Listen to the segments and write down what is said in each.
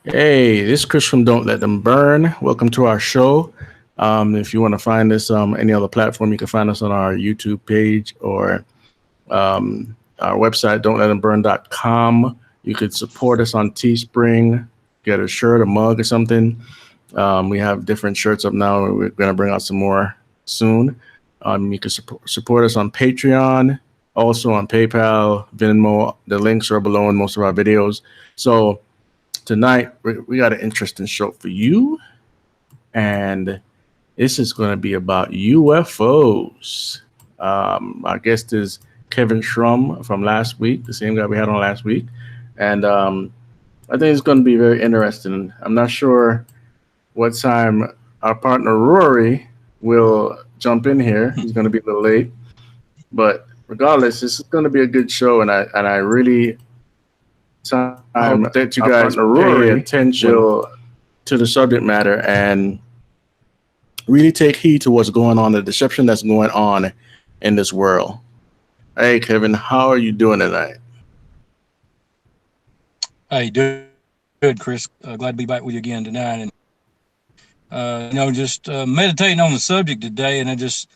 Hey, this is Chris from Don't Let Them Burn. Welcome to our show. If you want to find us any other platform, you can find us on our YouTube page or our website, dontletthemburn.com. You could support us on Teespring, get a shirt, a mug, or something. We have different shirts up now. We're going to bring out some more soon. You can support us on Patreon, also on PayPal, Venmo. The links are below in most of our videos. So tonight, we got an interesting show for you. And this is going to be about UFOs. Our guest is Kevin Shrum from last week, the same guy we had on last week. And I think it's going to be very interesting. I'm not sure what time our partner Rory will jump in here. He's going to be a little late. But regardless, this is going to be a good show. And I really hope that you guys pay attention to the subject matter and really take heed to what's going on, the deception that's going on in this world. Hey, Kevin, how are you doing tonight? Hey, good, Chris. Glad to be back with you again tonight. And just meditating on the subject today, and this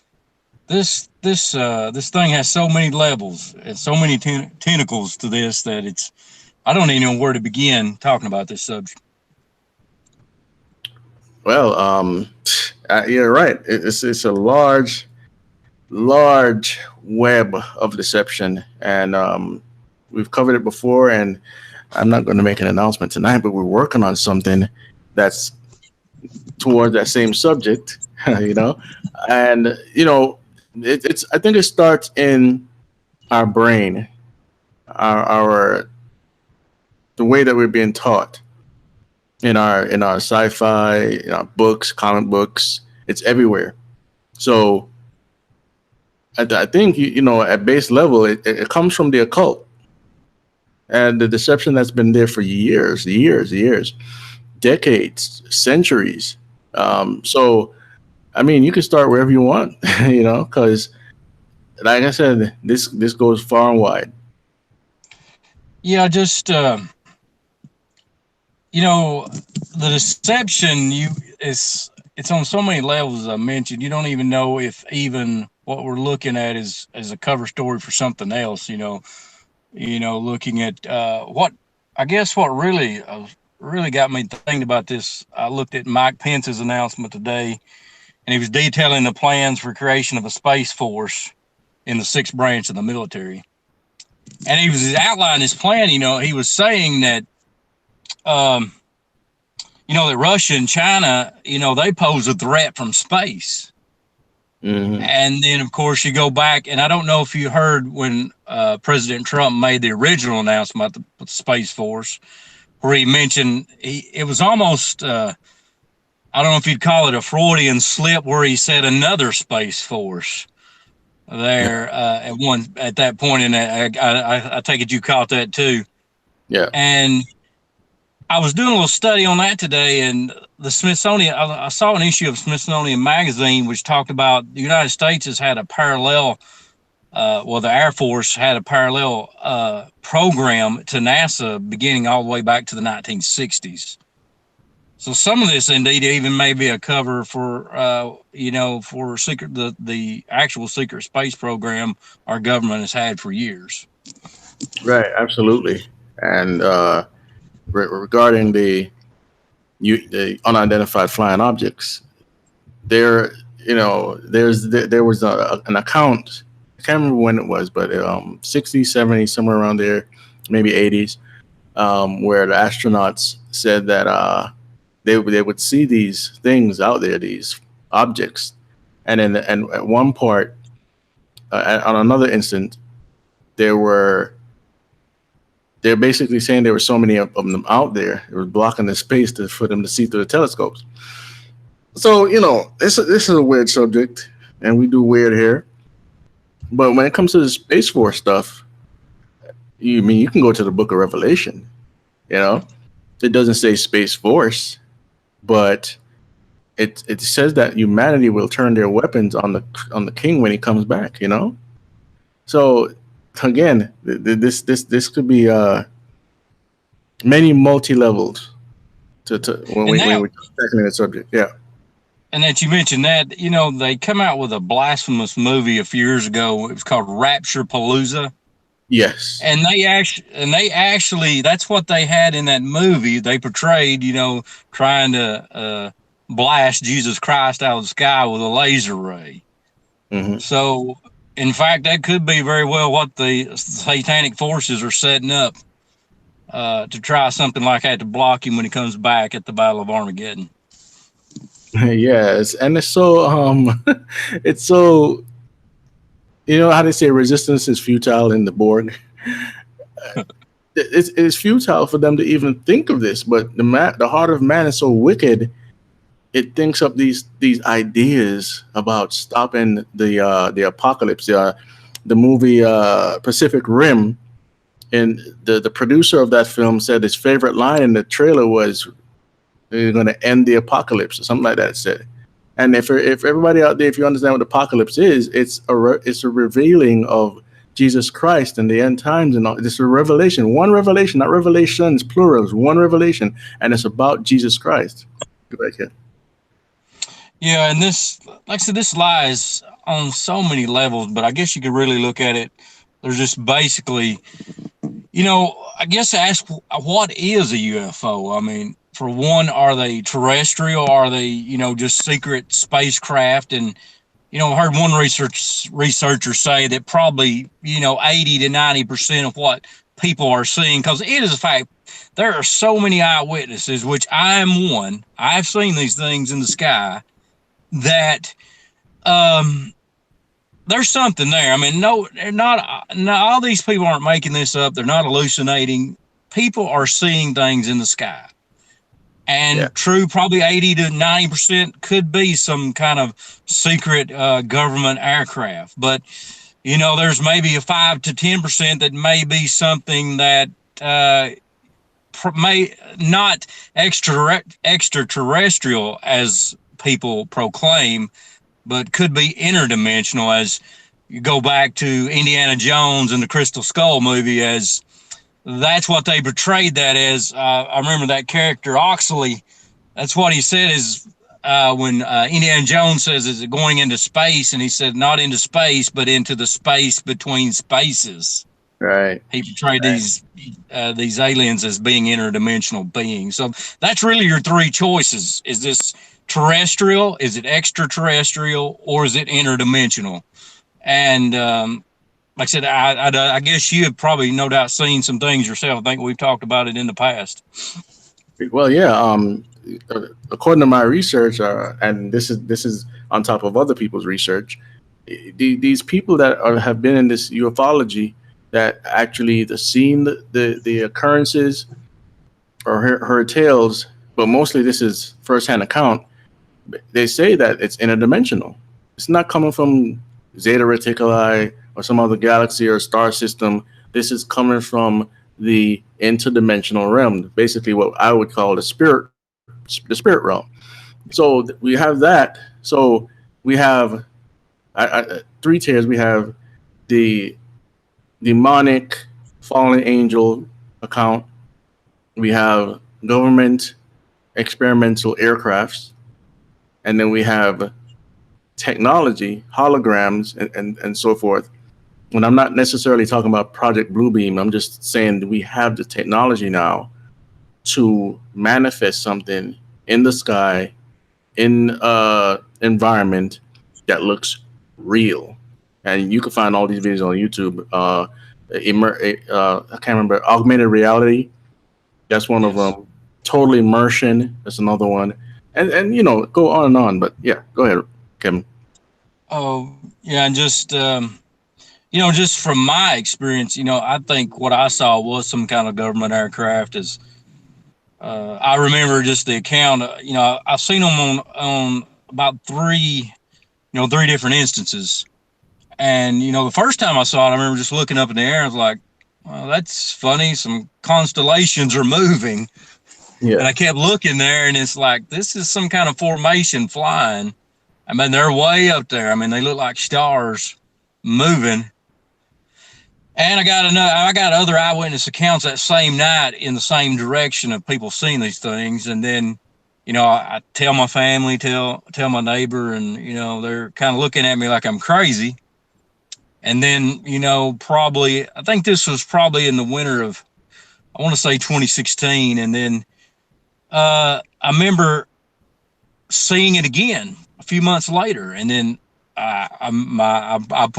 thing has so many levels and so many tentacles to this that I don't even know where to begin talking about this subject. Well, you're right. It's a large web of deception, and we've covered it before. And I'm not going to make an announcement tonight, but we're working on something that's toward that same subject, And it's. I think it starts in our brain, our the way that we're being taught in our sci-fi, in our books, comic books. It's everywhere. So I think at base level, it comes from the occult and the deception that's been there for years, decades, centuries. So I mean, you can start wherever you want, because like I said, this goes far and wide. Yeah, the deception it's on so many levels. As I mentioned, you don't even know if even what we're looking at is a cover story for something else. Looking at what really got me thinking about this. I looked at Mike Pence's announcement today, and he was detailing the plans for creation of a space force in the sixth branch of the military. And he was outlining his plan. He was saying that, that Russia and China, they pose a threat from space. Mm-hmm. And then, of course, you go back, and I don't know if you heard when President Trump made the original announcement about the Space Force, where he mentioned it was almost, I don't know if you'd call it a Freudian slip, where he said another Space Force there at that point. And I take it you caught that too. Yeah. And I was doing a little study on that today, and the Smithsonian, I saw an issue of Smithsonian Magazine which talked about the United States has had a parallel, the Air Force had a parallel program to NASA beginning all the way back to the 1960s. So some of this indeed even may be a cover for, for the actual secret space program our government has had for years. Right, absolutely. And regarding the unidentified flying objects, there was an account. I can't remember when it was, but 60s, 70s, somewhere around there, maybe 80s, where the astronauts said that they would see these things out there, these objects, and at one part, on another instant, they're basically saying there were so many of them out there, it was blocking the space for them to see through the telescopes. So, this is a weird subject, and we do weird here. But when it comes to the Space Force stuff, you can go to the Book of Revelation. It doesn't say Space Force, but it says that humanity will turn their weapons on the king when he comes back. So again, this could be many multi levels when And we now, were tackling the subject. Yeah. and that you mentioned that, they come out with a blasphemous movie a few years ago. It was called Rapture Palooza. Yes. And they actually, that's what they had in that movie. They portrayed, trying to blast Jesus Christ out of the sky with a laser ray. Mm-hmm. So, in fact, that could be very well what the satanic forces are setting up to try something like that to block him when he comes back at the Battle of Armageddon. Yes, and it's so it's so, how they say resistance is futile in the Borg. It's futile for them to even think of this, but the heart of man is so wicked. It thinks up these ideas about stopping the apocalypse. The movie Pacific Rim, and the producer of that film said his favorite line in the trailer was, "They're going to end the apocalypse," or something like that. It said. And if everybody out there, if you understand what apocalypse is, it's a revealing of Jesus Christ and the end times, and all. It's a revelation, one revelation, not revelations, plurals, one revelation, and it's about Jesus Christ. Go back here. Yeah, and this, like I said, this lies on so many levels, but I guess you could really look at it. There's just basically, I guess ask what is a UFO? I mean, for one, are they terrestrial? Are they, just secret spacecraft? And, I heard one researcher say that probably, 80 to 90% of what people are seeing, because it is a fact, there are so many eyewitnesses, which I am one. I've seen these things in the sky that there's something there. I mean, no, they're not. No, all these people aren't making this up. They're not hallucinating. People are seeing things in the sky, and true, probably 80 to 90% could be some kind of secret government aircraft. But there's maybe a 5 to 10% that may be something that may not extraterrestrial as people proclaim, but could be interdimensional, as you go back to Indiana Jones and the Crystal Skull movie, as that's what they portrayed that as. I remember that character Oxley, that's what he said is when Indiana Jones says, is it going into space? And he said, not into space, but into the space between spaces. Right. He portrayed these aliens as being interdimensional beings. So that's really your three choices. Is this terrestrial? Is it extraterrestrial? Or is it interdimensional? And like I said, I guess you have probably no doubt seen some things yourself. I think we've talked about it in the past. Well, yeah. According to my research, and this is on top of other people's research, these people that have been in this ufology, that actually seen the occurrences or heard tales, but mostly this is firsthand account. They say that it's interdimensional. It's not coming from Zeta Reticuli or some other galaxy or star system. This is coming from the interdimensional realm, basically what I would call the spirit realm. So we have that. So we have three tiers. We have the demonic fallen angel account. We have government experimental aircrafts, and then we have technology, holograms, and so forth. And I'm not necessarily talking about Project Bluebeam. I'm just saying that we have the technology now to manifest something in the sky, in environment that looks real. And you can find all these videos on YouTube. I can't remember, augmented reality. That's one of them. Total immersion. That's another one. And go on and on. But yeah, go ahead, Kevin. Oh yeah, and just just from my experience, I think what I saw was some kind of government aircraft. Is I remember just the account. I've seen them on about three different instances. And, the first time I saw it, I remember just looking up in the air. I was like, well, that's funny. Some constellations are moving. Yeah. And I kept looking there, and it's like, this is some kind of formation flying. I mean, they're way up there. I mean, they look like stars moving. And I got other eyewitness accounts that same night in the same direction of people seeing these things. And then, I tell my family, tell my neighbor, and they're kind of looking at me like I'm crazy. And then, probably I think this was probably in the winter of, I want to say 2016. And then I remember seeing it again a few months later. And then I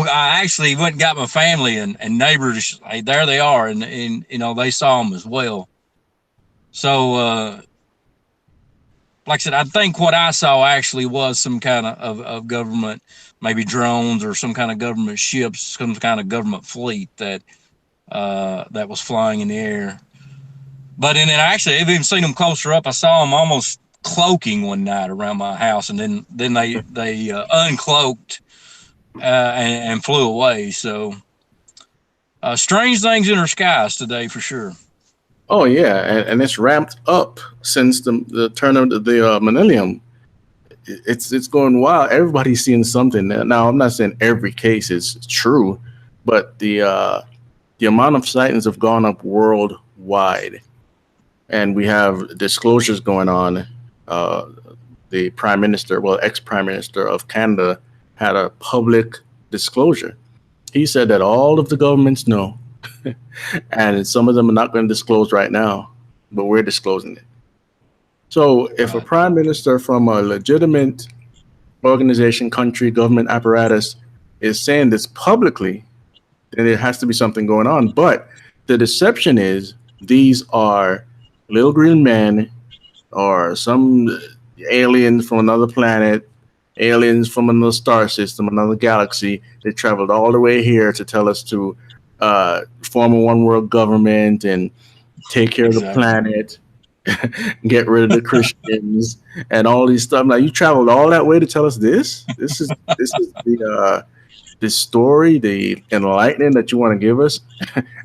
actually went and got my family and neighbors. Hey, there they are, and they saw them as well. So, like I said, I think what I saw actually was some kind of government, maybe drones or some kind of government ships, some kind of government fleet that was flying in the air. But and then actually, I've even seen them closer up. I saw them almost cloaking one night around my house, and then they uncloaked and flew away. So strange things in our skies today for sure. Oh yeah, and it's ramped up since the turn of the millennium. It's going wild. Everybody's seeing something now. I'm not saying every case is true, but the amount of sightings have gone up worldwide, and we have disclosures going on. The prime minister, well, ex-prime minister of Canada, had a public disclosure. He said that all of the governments know, and some of them are not going to disclose right now, but we're disclosing it. So if a Right. prime minister from a legitimate organization, country, government apparatus is saying this publicly, then there has to be something going on. But the deception is these are little green men or some aliens from another planet, aliens from another star system, another galaxy. They traveled all the way here to tell us to form a one world government and take care of the Exactly. planet, get rid of the Christians, and all these stuff. Now you traveled all that way to tell us this. This is the story, the enlightening that you want to give us,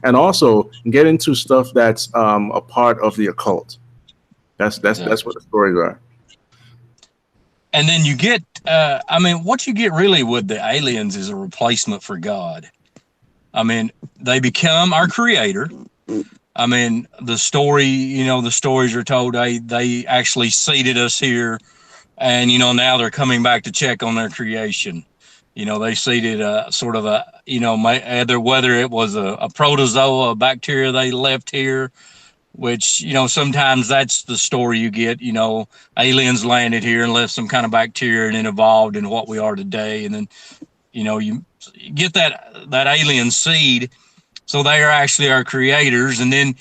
and also get into stuff that's a part of the occult. That's Exactly. what the stories are. And then you get, what you get really with the aliens is a replacement for God. I mean, they become our creator. I mean, the stories are told they actually seeded us here, and now they're coming back to check on their creation. They seeded a sort of a either whether it was a protozoa, a bacteria they left here, which sometimes that's the story you get. Aliens landed here and left some kind of bacteria and then evolved into what we are today, and then you get that alien seed, so they are actually our creators. And then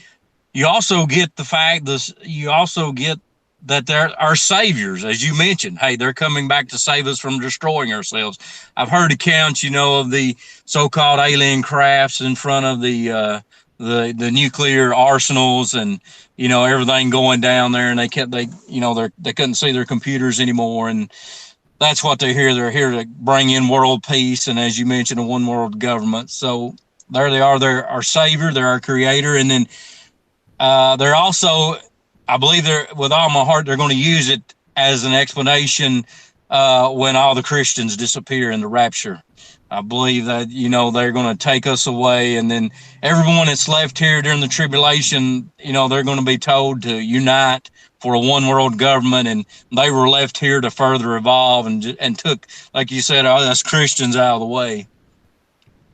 you also get the fact this you also get that they're our saviors, as you mentioned. Hey, they're coming back to save us from destroying ourselves. I've heard accounts, of the so-called alien crafts in front of the nuclear arsenals, and everything going down there, and they couldn't see their computers anymore, and that's what they're here. They're here to bring in world peace, and as you mentioned, a one world government. So there they are. They're our savior. They're our creator, and then they're also, I believe, they're with all my heart, they're going to use it as an explanation when all the Christians disappear in the rapture. I believe that they're going to take us away, and then everyone that's left here during the tribulation, they're going to be told to unite for a one world government, and they were left here to further evolve and took, like you said, us Christians out of the way.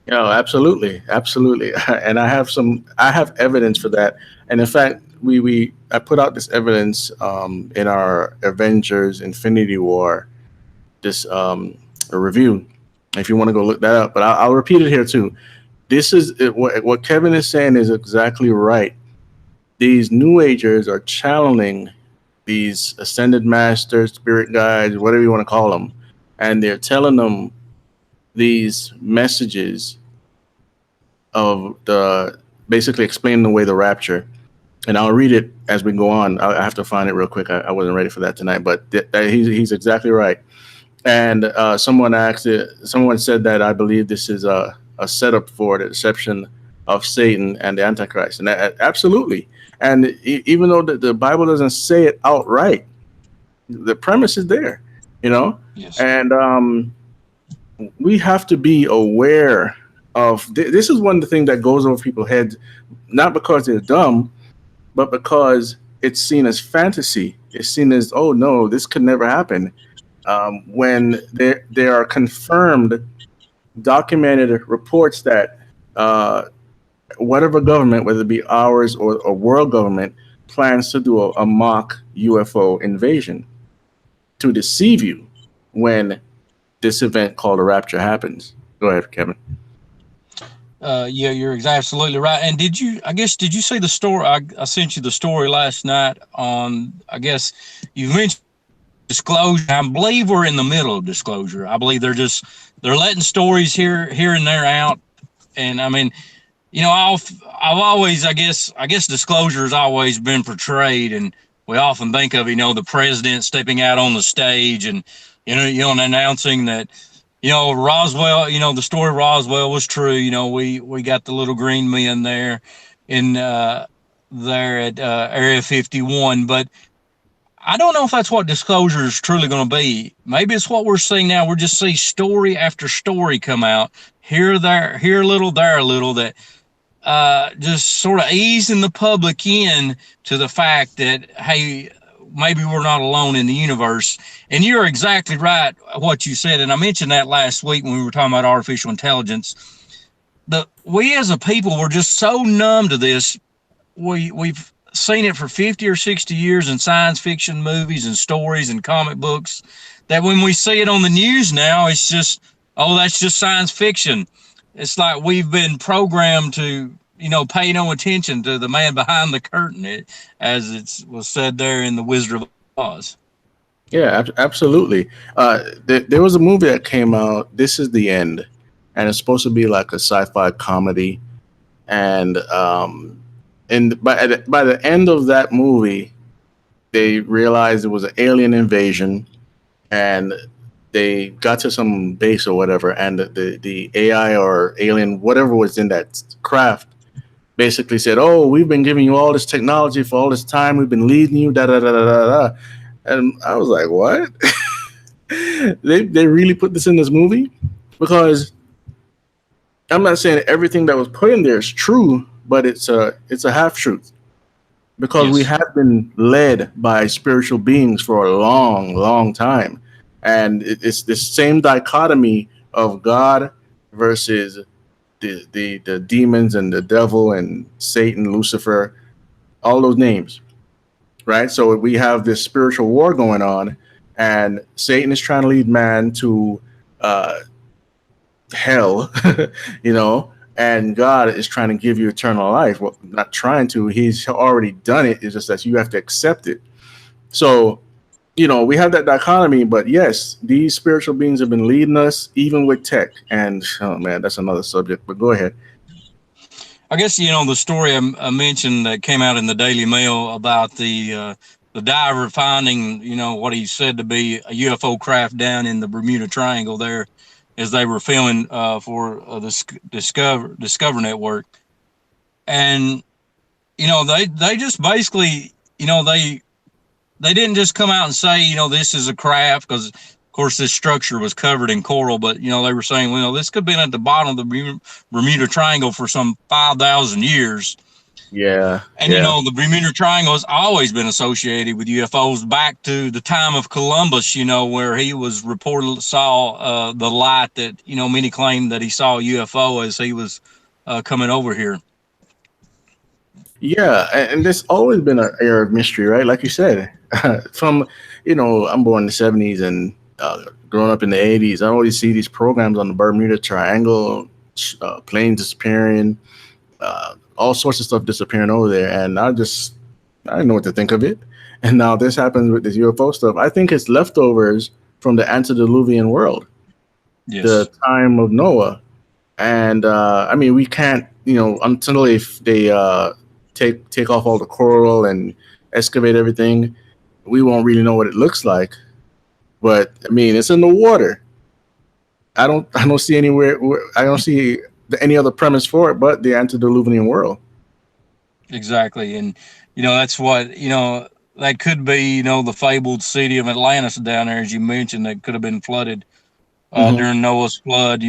Yeah, absolutely, absolutely. And I have evidence for that. And in fact, I put out this evidence in our Avengers Infinity War, this a review. If you want to go look that up, but I'll repeat it here too. This is what Kevin is saying is exactly right. These New Agers are channeling these ascended masters, spirit guides, whatever you want to call them, and they're telling them these messages of the basically explaining away the rapture. And I'll read it as we go on. I have to find it real quick. I wasn't ready for that tonight, but he's exactly right. And someone said that I believe this is a setup for the deception of Satan and the Antichrist. And absolutely. And even though the Bible doesn't say it outright, the premise is there, you know? Yes. And we have to be aware. this is one of the things that goes over people's heads, not because they're dumb, but because it's seen as fantasy. It's seen as, oh no, this could never happen. When there are confirmed, documented reports that whatever government, whether it be ours or a world government, plans to do a mock UFO invasion to deceive you when this event called a rapture happens. Go ahead, Kevin. Yeah, you're absolutely right. And did you see the story? I sent you the story last night on, I guess you mentioned disclosure. I believe we're in the middle of disclosure. I believe they're letting stories here and there out. And I mean, I've always, I guess disclosure has always been portrayed, and we often think of, the president stepping out on the stage and, and announcing that, Roswell, the story of Roswell was true. We got the little green men there there at Area 51, but I don't know if that's what disclosure is truly going to be. Maybe it's what we're seeing now. We're just seeing story after story come out here, there a little, there a little, that just sort of easing the public in to the fact that, hey, maybe we're not alone in the universe. And you're exactly right what you said. And I mentioned that last week when we were talking about artificial intelligence. But we as a people were just so numb to this. We've seen it for 50 or 60 years in science fiction movies and stories and comic books, that when we see it on the news now, it's just, oh, that's just science fiction. It's like we've been programmed to, pay no attention to the man behind the curtain, as it was said there in The Wizard of Oz. Yeah, absolutely. There was a movie that came out, This Is the End, and it's supposed to be like a sci-fi comedy. And by the end of that movie, they realized it was an alien invasion, and they got to some base or whatever, and the AI or alien, whatever was in that craft, basically said, "Oh, we've been giving you all this technology for all this time. We've been leading you, da da da da da da." And I was like, "What?" They really put this in this movie? Because I'm not saying everything that was put in there is true, but it's a half truth. Because we Yes. have been led by spiritual beings for a long, long time. And it's the same dichotomy of God versus the demons and the devil and Satan, Lucifer, all those names, right? So we have this spiritual war going on, and Satan is trying to lead man to hell, and God is trying to give you eternal life. Well, not trying to, he's already done it. It's just that you have to accept it. So, we have that dichotomy, but yes, these spiritual beings have been leading us, even with tech. And oh man, that's another subject, but go ahead. I guess, the story I mentioned that came out in the Daily Mail about the diver finding, what he said to be a UFO craft down in the Bermuda Triangle there, as they were filming for the Discover Network. And, they just basically, they didn't just come out and say, this is a craft, because of course this structure was covered in coral, but they were saying, well, this could have been at the bottom of the Bermuda Triangle for some 5,000 years. Yeah. And the Bermuda Triangle has always been associated with UFOs back to the time of Columbus, where he was reported saw the light that, many claim that he saw a UFO as he was coming over here. Yeah, and there's always been an air of mystery, right? Like you said, from I'm born in the '70s and growing up in the '80s. I always see these programs on the Bermuda Triangle, planes disappearing, all sorts of stuff disappearing over there, and I didn't know what to think of it. And now this happens with this UFO stuff. I think it's leftovers from the antediluvian world, Yes. the time of Noah, and I mean we can't, until they take off all the coral and excavate everything, we won't really know what it looks like. But I mean, it's in the water. I don't see anywhere. I don't see any other premise for it but the antediluvian world. Exactly. And, that's what, that could be, the fabled city of Atlantis down there, as you mentioned, that could have been flooded Mm-hmm. during Noah's flood.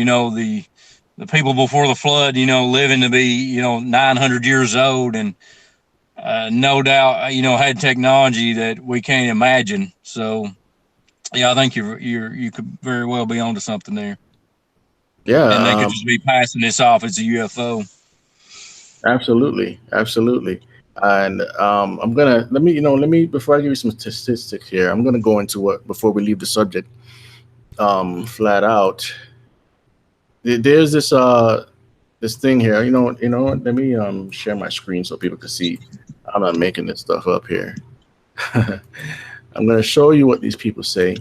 the people before the flood, living to be 900 years old, and no doubt had technology that we can't imagine. So yeah, I think you could very well be onto something there, and they Yeah, could just be passing this off as a UFO. absolutely, absolutely. And I'm gonna let me before I give you some statistics here, I'm gonna go into what before we leave the subject flat out. There's this thing here. Let me share my screen so people can see. I'm not making this stuff up here. I'm gonna show you what these people say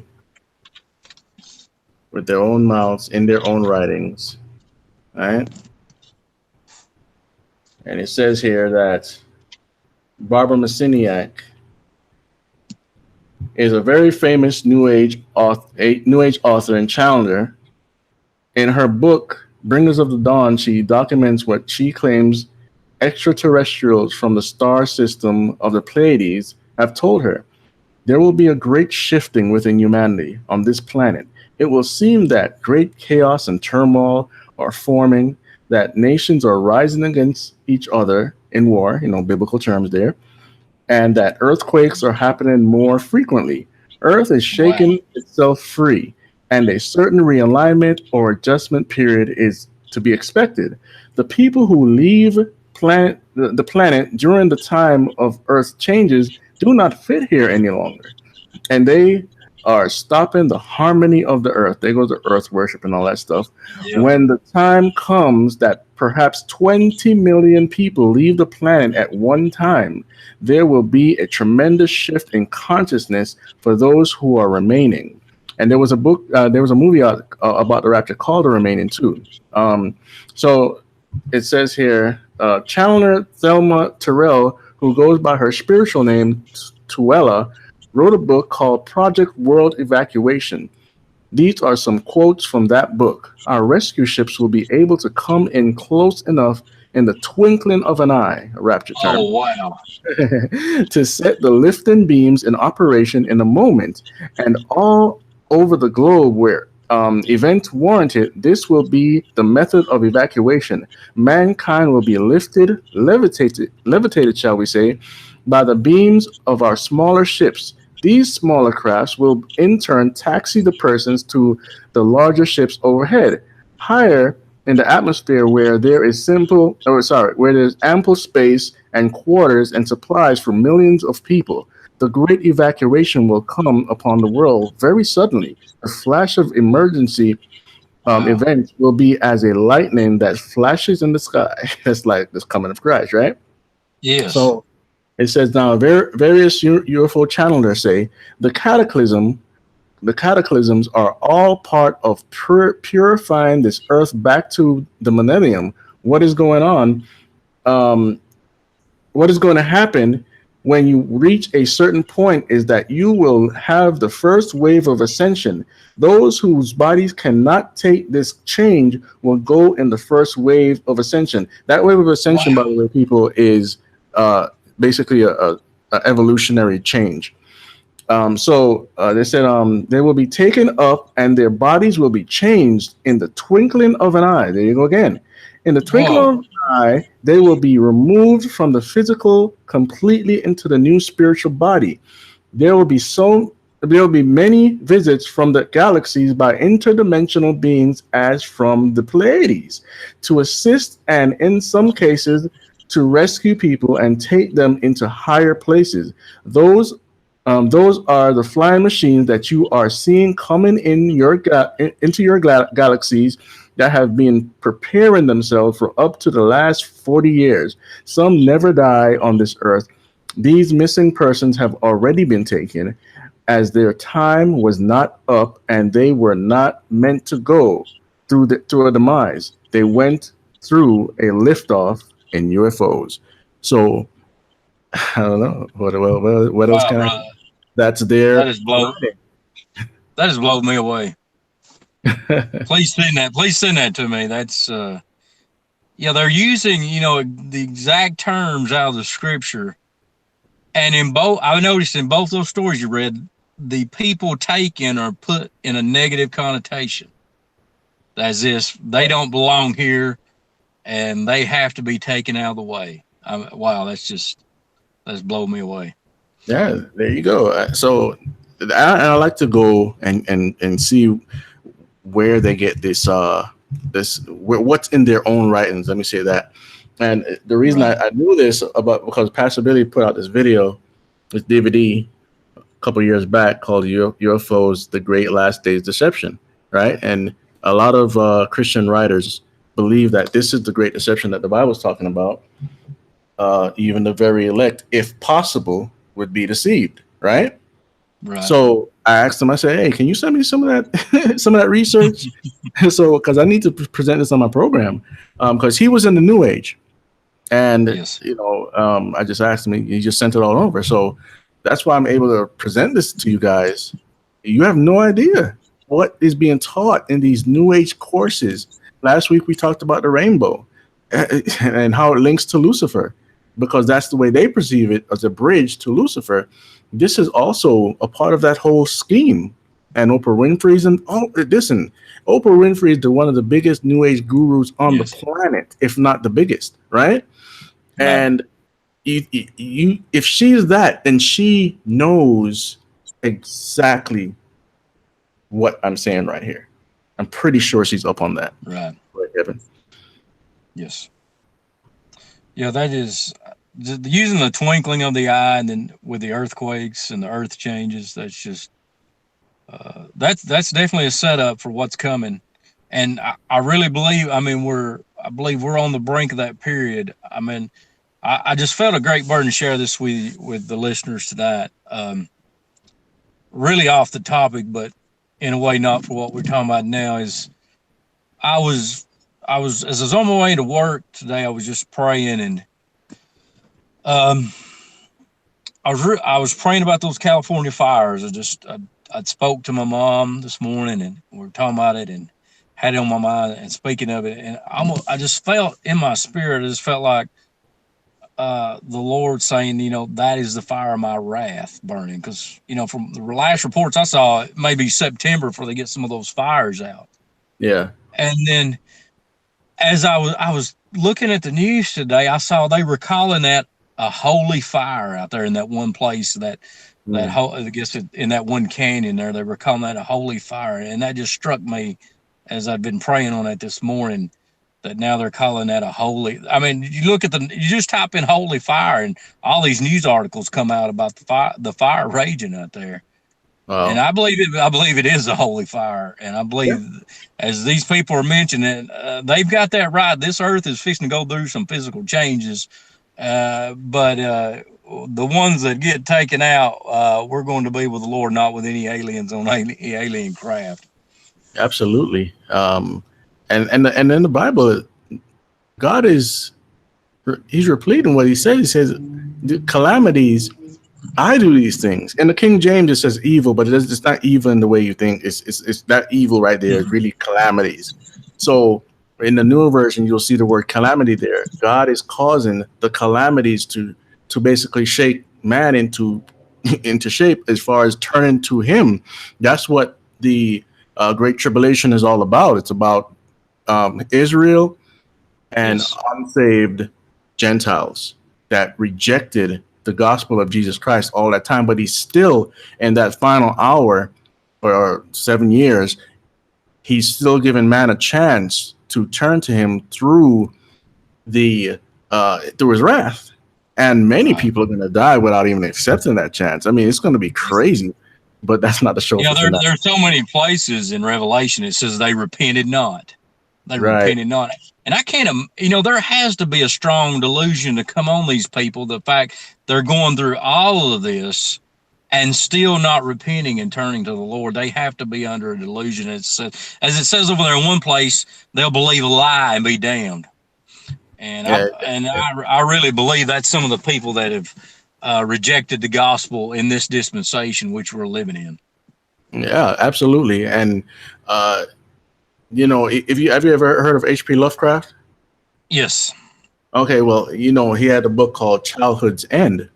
with their own mouths in their own writings. All right, and it says here that Barbara Messiniak is a very famous New Age author and challenger. In her book, Bringers of the Dawn, she documents what she claims extraterrestrials from the star system of the Pleiades have told her. There will be a great shifting within humanity on this planet. It will seem that great chaos and turmoil are forming, that nations are rising against each other in war, biblical terms there, and that earthquakes are happening more frequently. Earth is Wow. shaking itself free, and a certain realignment or adjustment period is to be expected. The people who leave the planet during the time of Earth changes do not fit here any longer, and they are stopping the harmony of the earth. They go to earth worship and all that stuff. Yeah. When the time comes that perhaps 20 million people leave the planet at one time, there will be a tremendous shift in consciousness for those who are remaining. And there was a movie out about the rapture called The Remaining too. So it says here, Challenger Thelma Terrell, who goes by her spiritual name Tuella, wrote a book called Project World Evacuation. These are some quotes from that book. Our rescue ships will be able to come in close enough in the twinkling of an eye, a rapture term, Oh wow. to set the lifting beams in operation in a moment. And all over the globe where events warranted, this will be the method of evacuation. Mankind will be levitated, shall we say, by the beams of our smaller ships. These smaller crafts will in turn taxi the persons to the larger ships overhead, higher in the atmosphere where there's ample space and quarters and supplies for millions of people. The great evacuation will come upon the world very suddenly. The flash of emergency Wow. events will be as a lightning that flashes in the sky. That's like this coming of Christ, right? Yes. So it says now various UFO channelers say the cataclysm the cataclysms are all part of purifying this earth back to the millennium. What is going on? Um, what is going to happen when you reach a certain point is that you will have the first wave of ascension. Those whose bodies cannot take this change will go in the first wave of ascension. That wave of ascension, by Wow. the way, people, is basically a evolutionary change. So they said they will be taken up and their bodies will be changed in the twinkling of an eye. There you go again. In the twinkling Whoa. of an eye, they will be removed from the physical completely into the new spiritual body. There will be so there will be many visits from the galaxies by interdimensional beings as from the Pleiades to assist and in some cases to rescue people and take them into higher places. Those those are the flying machines that you are seeing coming into your galaxies that have been preparing themselves for up to the last 40 years. Some never die on this earth. These missing persons have already been taken as their time was not up and they were not meant to go through a demise. They went through a liftoff in UFOs. So I don't know what else Wow, can I. brother. That's That their is blow writing. that has blown me away. Please send that. Please send that to me. That's yeah, they're using, the exact terms out of the scripture. And in both, I noticed in both those stories you read, the people taken are put in a negative connotation. as if they don't belong here and they have to be taken out of the way. Wow, that's blown me away. Yeah, there you go. So I like to go and see where they get what's in their own writings. Let me say that. And the reason Right. I knew this about because Pastor Billy put out this video, this DVD a couple of years back called UFOs: The Great Last Days Deception, right? And a lot of Christian writers believe that this is the great deception that the Bible is talking about. Even the very elect, if possible, would be deceived, right? Right. So I asked him, I said, "Hey, can you send me some of that, some of that research?" So, because I need to present this on my program, because he was in the New Age, and Yes. I just asked him, he just sent it all over. So that's why I'm able to present this to you guys. You have no idea what is being taught in these New Age courses. Last week we talked about the rainbow and how it links to Lucifer, because that's the way they perceive it, as a bridge to Lucifer. This is also a part of that whole scheme. And Oprah Winfrey's listen, Oprah Winfrey is one of the biggest New Age gurus on the Yes. planet, if not the biggest, right? Right. And if she's that, then she knows exactly what I'm saying right here. I'm pretty sure she's up on that. Right. Right, Evan? Yes. Yeah, that is using the twinkling of the eye, and then with the earthquakes and the earth changes. That's just that's definitely a setup for what's coming. And I really believe. I mean, I believe we're on the brink of that period. I mean, I just felt a great burden to share this with the listeners tonight. Really off the topic, but in a way not for what we're talking about now. Is I was as I was on my way to work today, I was just praying, and um, I was praying about those California fires. I spoke to my mom this morning, and we were talking about it, and had it on my mind, and speaking of it, and I just felt in my spirit, I just felt like the Lord saying, that is the fire of my wrath burning, because from the last reports I saw, it may be September before they get some of those fires out. Yeah. And then as I was looking at the news today, I saw they were calling that a holy fire out there in that one place, I guess in that one canyon there, they were calling that a holy fire, and that just struck me as I've been praying on it this morning. That now they're calling that a holy. I mean, you just type in holy fire, and all these news articles come out about the fire raging out there. And Wow. I believe it. I believe it is a holy fire, and I Yeah. believe, as these people are mentioning, they've got that right. This earth is fixing to go through some physical changes, but the ones that get taken out, we're going to be with the Lord, not with any aliens on alien craft. Absolutely. And in the Bible, God he's repeating what he says. He says, "The calamities, I do these things." And the King James just says evil, but it's not evil in the way you think. It's that evil right there. It's really calamities. So in the newer version, you'll see the word calamity there. God is causing the calamities to basically shake man into into shape, as far as turning to him. That's what the Great Tribulation is all about. It's about Israel and Yes. unsaved Gentiles that rejected the gospel of Jesus Christ all that time. But he's still, in that final hour or 7 years, he's still giving man a chance to turn to him through through his wrath. And many Right. people are going to die without even accepting that chance. I mean, it's going to be crazy, but that's not the show for tonight. There are so many places in Revelation it says they repented not. They Right. repented not. And I can't, there has to be a strong delusion to come on these people. The fact they're going through all of this and still not repenting and turning to the Lord. They have to be under a delusion. As it says over there in one place, they'll believe a lie and be damned. And Yeah. I really believe that's some of the people that have rejected the gospel in this dispensation which we're living in. Yeah, absolutely. And if you have you ever heard of H.P. Lovecraft? Yes. Okay, well, he had a book called Childhood's End,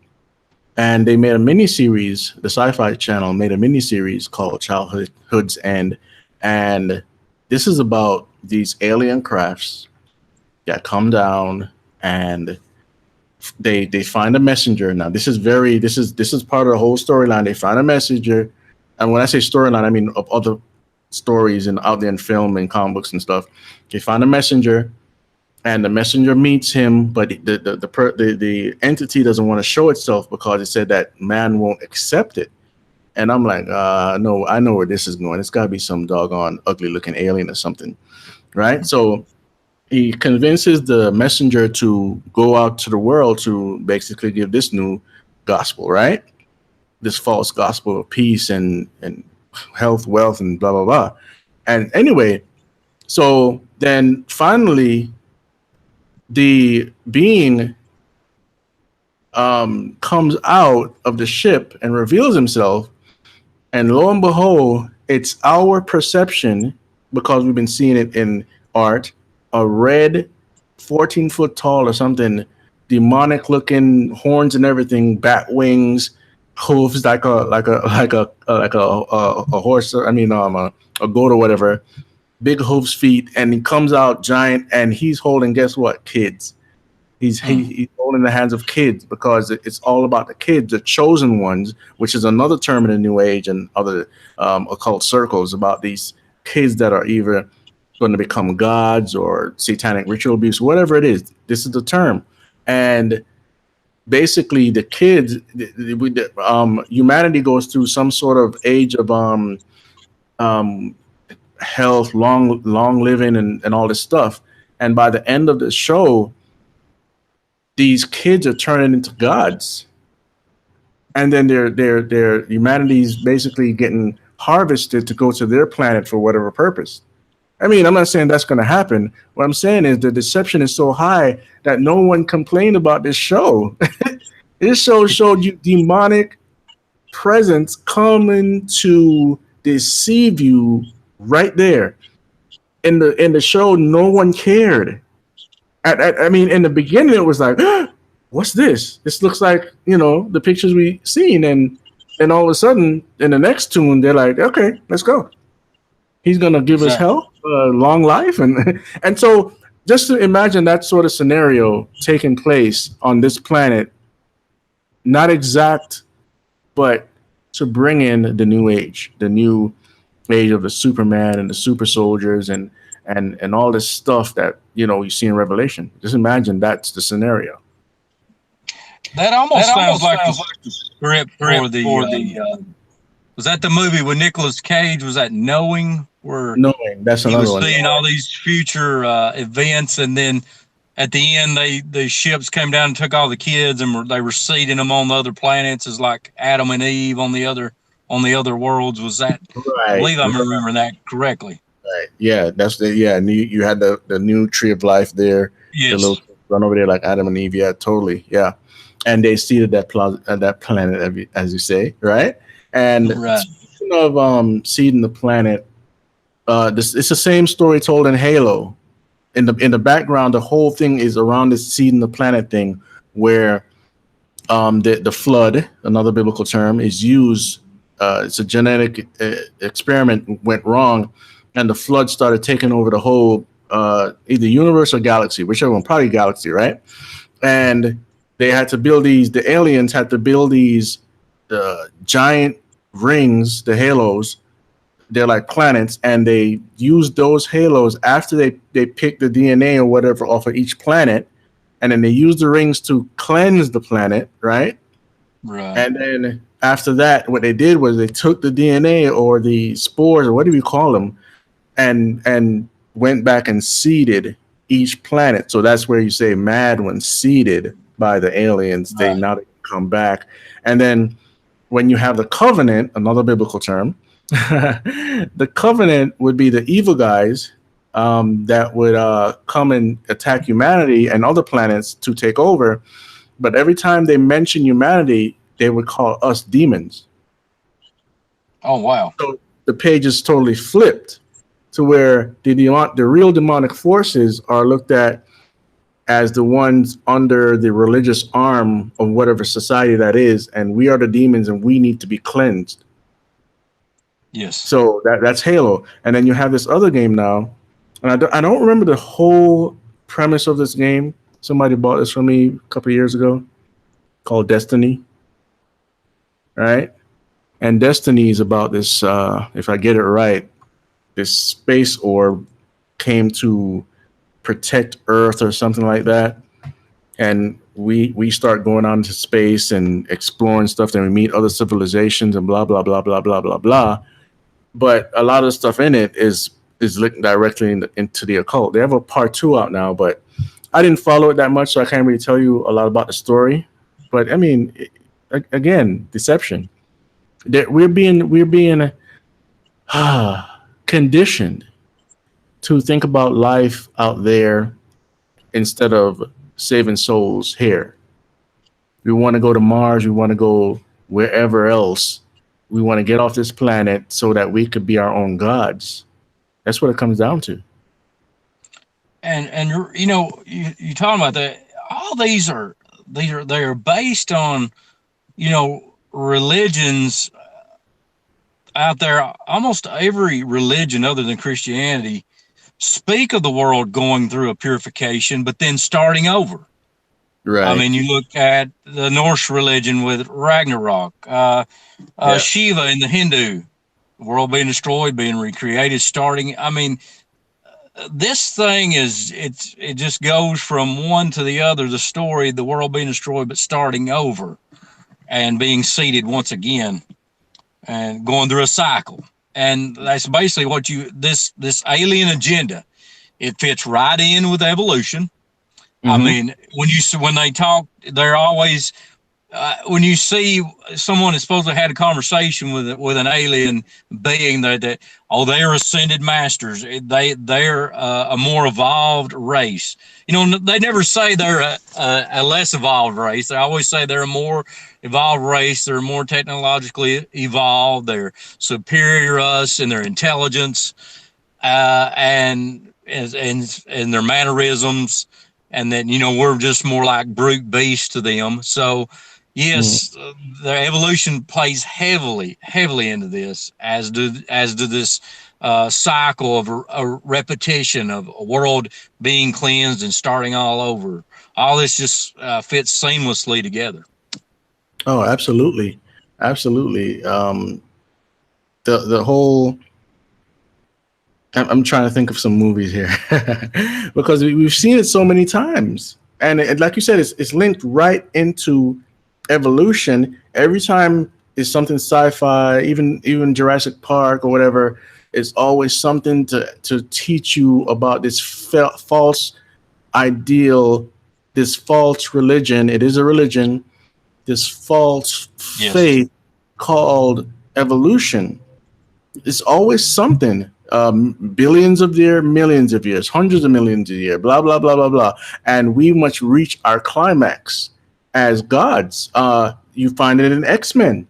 and they made a miniseries. The Sci-Fi Channel made a miniseries called Childhood's End, and This is about these alien crafts that come down and they find a messenger. Now this is part of the whole storyline. They find a messenger, and when I say storyline, I mean of other stories and out there in film and comic books and stuff. They find a messenger, and the messenger meets him, but the entity doesn't want to show itself because it said that man won't accept it. And I'm like, no, I know where this is going. It's got to be some doggone ugly looking alien or something, right? So he convinces the messenger to go out to the world to basically give this new gospel, right? This false gospel of peace and health, wealth, and blah blah blah. And anyway, so then finally, the being comes out of the ship and reveals himself, and lo and behold, it's our perception because we've been seeing it in art. A red, 14-foot tall or something, demonic looking horns and everything, bat wings, hooves like a horse. I mean, a goat or whatever. Big hooves, feet, and he comes out giant, and he's holding, guess what? Kids. He's holding the hands of kids because it's all about the kids, the chosen ones, which is another term in the New Age and other occult circles about these kids that are either going to become gods or satanic ritual abuse, whatever it is. This is the term, and basically the kids, humanity goes through some sort of age of health, long living, and all this stuff, and by the end of the show, these kids are turning into gods, and then their humanity's basically getting harvested to go to their planet for whatever purpose. I mean, I'm not saying that's going to happen. What I'm saying is the deception is so high that no one complained about this show. This show showed you demonic presence coming to deceive you right there. In the show, no one cared. I mean, in the beginning, it was like, what's this? This looks like, the pictures we seen. And all of a sudden, in the next tune, they're like, okay, let's go. He's going to give us health, long life. And so just to imagine that sort of scenario taking place on this planet, not exact, but to bring in the new age of the Superman and the super soldiers and all this stuff that you see in Revelation. Just imagine that's the scenario. That almost sounds like the script for the. Was that the movie with Nicolas Cage? Was that Knowing? Where Knowing, that's another one. He was seeing all these future events, and then at the end, the ships came down and took all the kids, and they were seeding them on the other planets, as like Adam and Eve on the other worlds. Was that? Right. I believe I'm remembering that correctly. Right. Yeah, that's and you had the new tree of life there. Yes. The little run over there like Adam and Eve. Yeah, totally. Yeah, and they seeded that planet, as you say, right? And speaking of seeding the planet, it's the same story told in Halo. In the background, the whole thing is around this seeding the planet thing, where the flood, another biblical term, is used. It's a genetic experiment went wrong, and the flood started taking over the whole either universe or galaxy, whichever one, probably galaxy, right? And they had to build the aliens had to build these giant rings, the halos. They're like planets, and they used those halos after they picked the DNA or whatever off of each planet, and then they used the rings to cleanse the planet, right? Right. And then after that, what they did was they took the DNA or the spores or what do you call them, and went back and seeded each planet. So that's where you say mad when seeded by the aliens. Right. They now come back, and then when you have the covenant, another biblical term. The covenant would be the evil guys that would come and attack humanity and other planets to take over. But every time they mention humanity, they would call us demons. Oh, wow. So the page is totally flipped to where the real demonic forces are looked at as the ones under the religious arm of whatever society that is. And we are the demons and we need to be cleansed. Yes. So that's Halo. And then you have this other game now, and I don't remember the whole premise of this game. Somebody bought this from me a couple of years ago, called Destiny, right? And Destiny is about this, if I get it right, this space orb came to protect Earth or something like that. And we start going out into space and exploring stuff. Then we meet other civilizations and blah blah blah blah blah blah blah. But a lot of the stuff in it is linked directly into the occult. They have a part 2 out now, but I didn't follow it that much, so I can't really tell you a lot about the story. But I mean, again, deception. That we're being conditioned to think about life out there instead of saving souls here. We want to go to Mars. We want to go wherever else. We want to get off this planet so that we could be our own gods. That's what it comes down to. And you know, you talking about that. All these are they are based on, you know, religions out there. Almost every religion other than Christianity speak of the world going through a purification, but then starting over. Right. I mean, you look at the Norse religion with Ragnarok, Shiva in the Hindu, the world being destroyed, being recreated, starting. I mean, this thing it just goes from one to the other. The story, the world being destroyed, but starting over and being seeded once again and going through a cycle. And that's basically what this alien agenda. It fits right in with evolution. I mean, when they talk, they're always when you see someone is supposed to have had a conversation with an alien being that they're ascended masters. They're a more evolved race. You know, they never say they're a less evolved race. They always say they're a more evolved race. They're more technologically evolved. They're superior to us in their intelligence and their mannerisms. And then, you know, we're just more like brute beasts to them. So, yes, the evolution plays heavily into this, as do this cycle of a repetition of a world being cleansed and starting all over. All this just fits seamlessly together. Oh, absolutely, absolutely. The whole. I'm trying to think of some movies here because we've seen it so many times, and like you said, it's linked right into evolution. Every time is something sci-fi, even Jurassic Park or whatever. It's always something to teach you about this false ideal, this false religion. It is a religion. This false faith called evolution. It's always something. Billions of years, millions of years, hundreds of millions of years, blah blah blah blah blah, and we must reach our climax as gods. You find it in X-Men,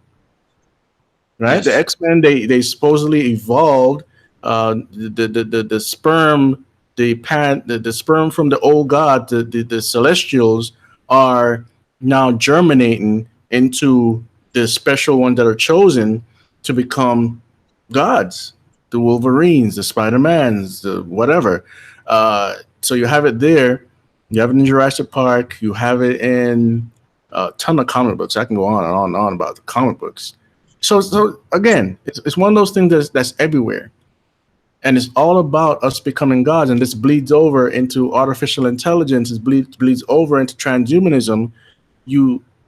right? Yes. The X-Men, they supposedly evolved. The sperm, the sperm from the old god, the Celestials are now germinating into the special ones that are chosen to become gods. The Wolverines, the Spider-Mans, the whatever. So you have it there. You have it in Jurassic Park. You have it in a ton of comic books. I can go on and on and on about the comic books. So again, it's one of those things that's everywhere. And it's all about us becoming gods. And this bleeds over into artificial intelligence. It bleeds over into transhumanism.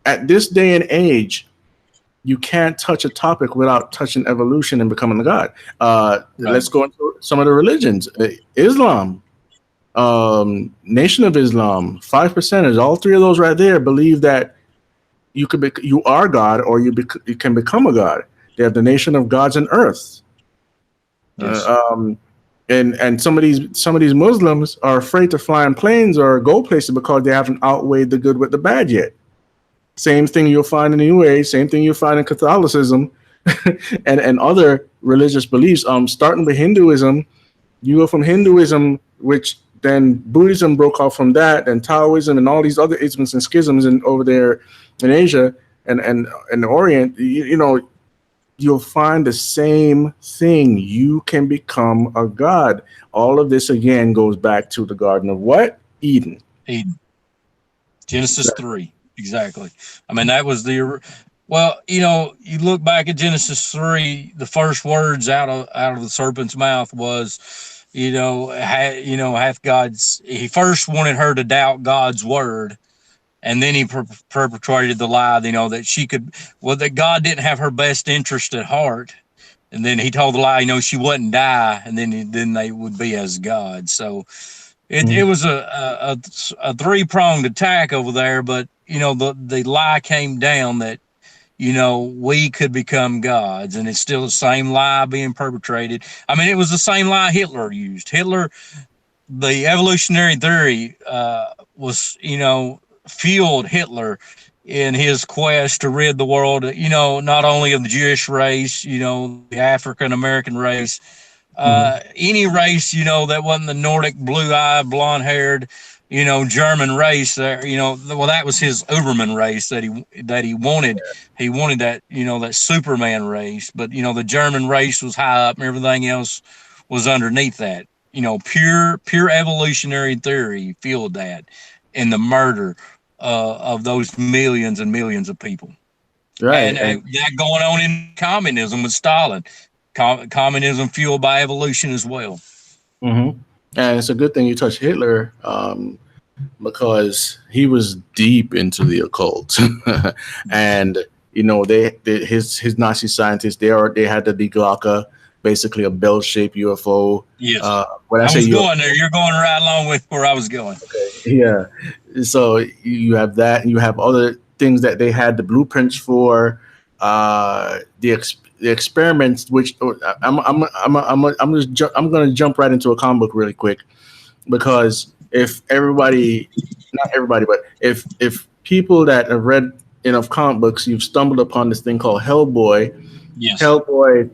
At this day and age, you can't touch a topic without touching evolution and becoming a god. Right. Let's go into some of the religions. Islam, Nation of Islam, 5%ers, all three of those right there believe that you are God or you can become a god. They have the nation of gods and earth. Yes. And some of these Muslims are afraid to fly in planes or go places because they haven't outweighed the good with the bad yet. Same thing you'll find in the New Age, same thing you'll find in Catholicism and other religious beliefs. Starting with Hinduism, you go from Hinduism, which then Buddhism broke off from that, and Taoism and all these other isms and schisms over there in Asia and the Orient. You know, you'll find the same thing. You can become a god. All of this again goes back to the Garden of what? Eden. Eden. Genesis 3. Exactly. I mean, that was well, you look back at Genesis 3, the first words out of the serpent's mouth was, hath God's, he first wanted her to doubt God's word. And then he perpetrated the lie, that she could, that God didn't have her best interest at heart. And then he told the lie, she wouldn't die, and then they would be as God. So it was a three-pronged attack over there, but the lie came down that we could become gods, and it's still the same lie being perpetrated. I mean, it was the same lie Hitler used. The evolutionary theory was fueled Hitler in his quest to rid the world, not only of the Jewish race, the African American race, any race, that wasn't the Nordic, blue-eyed, blonde-haired, German race. There, well, that was his Uberman race that he wanted. He wanted that, that Superman race. But the German race was high up, and everything else was underneath that. Pure evolutionary theory fueled that, and the murder of those millions and millions of people. Right. And that going on in communism with Stalin. Communism fueled by evolution as well. And it's a good thing you touched Hitler, because he was deep into the occult. And his Nazi scientists, they had the Die Glocke, basically a bell-shaped UFO. Yes. When I was going there, you're going right along with where I was going. Okay. Yeah. So you have that, and you have other things that they had the blueprints for, the experiments. Which I'm going to jump right into a comic book really quick, because if everybody, not everybody, but if people that have read enough comic books, you've stumbled upon this thing called Hellboy. Yes. Hellboy.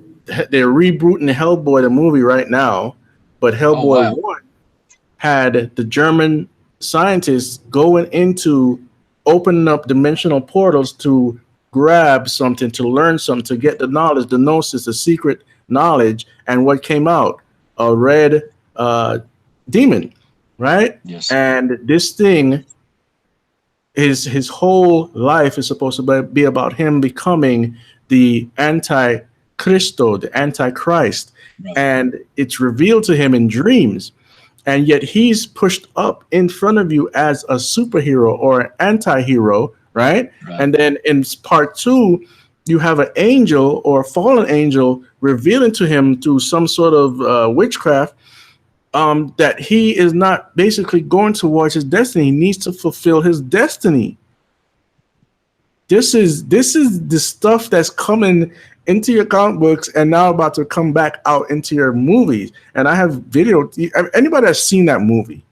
They're rebooting Hellboy, the movie, right now, but Hellboy 1 had the German scientists going into opening up dimensional portals to grab something, to learn something, to get the knowledge, the gnosis, the secret knowledge, and what came out? A red demon, right? Yes. And this thing, his whole life is supposed to be about him becoming the Antichristo, the Antichrist. Right. And it's revealed to him in dreams. And yet he's pushed up in front of you as a superhero or an anti-hero, right? And then in part 2, you have an angel or a fallen angel revealing to him through some sort of witchcraft that he is not basically going towards his destiny. He needs to fulfill his destiny. This is the stuff that's coming into your comic books and now about to come back out into your movies. And I have video. Anybody that's seen that movie,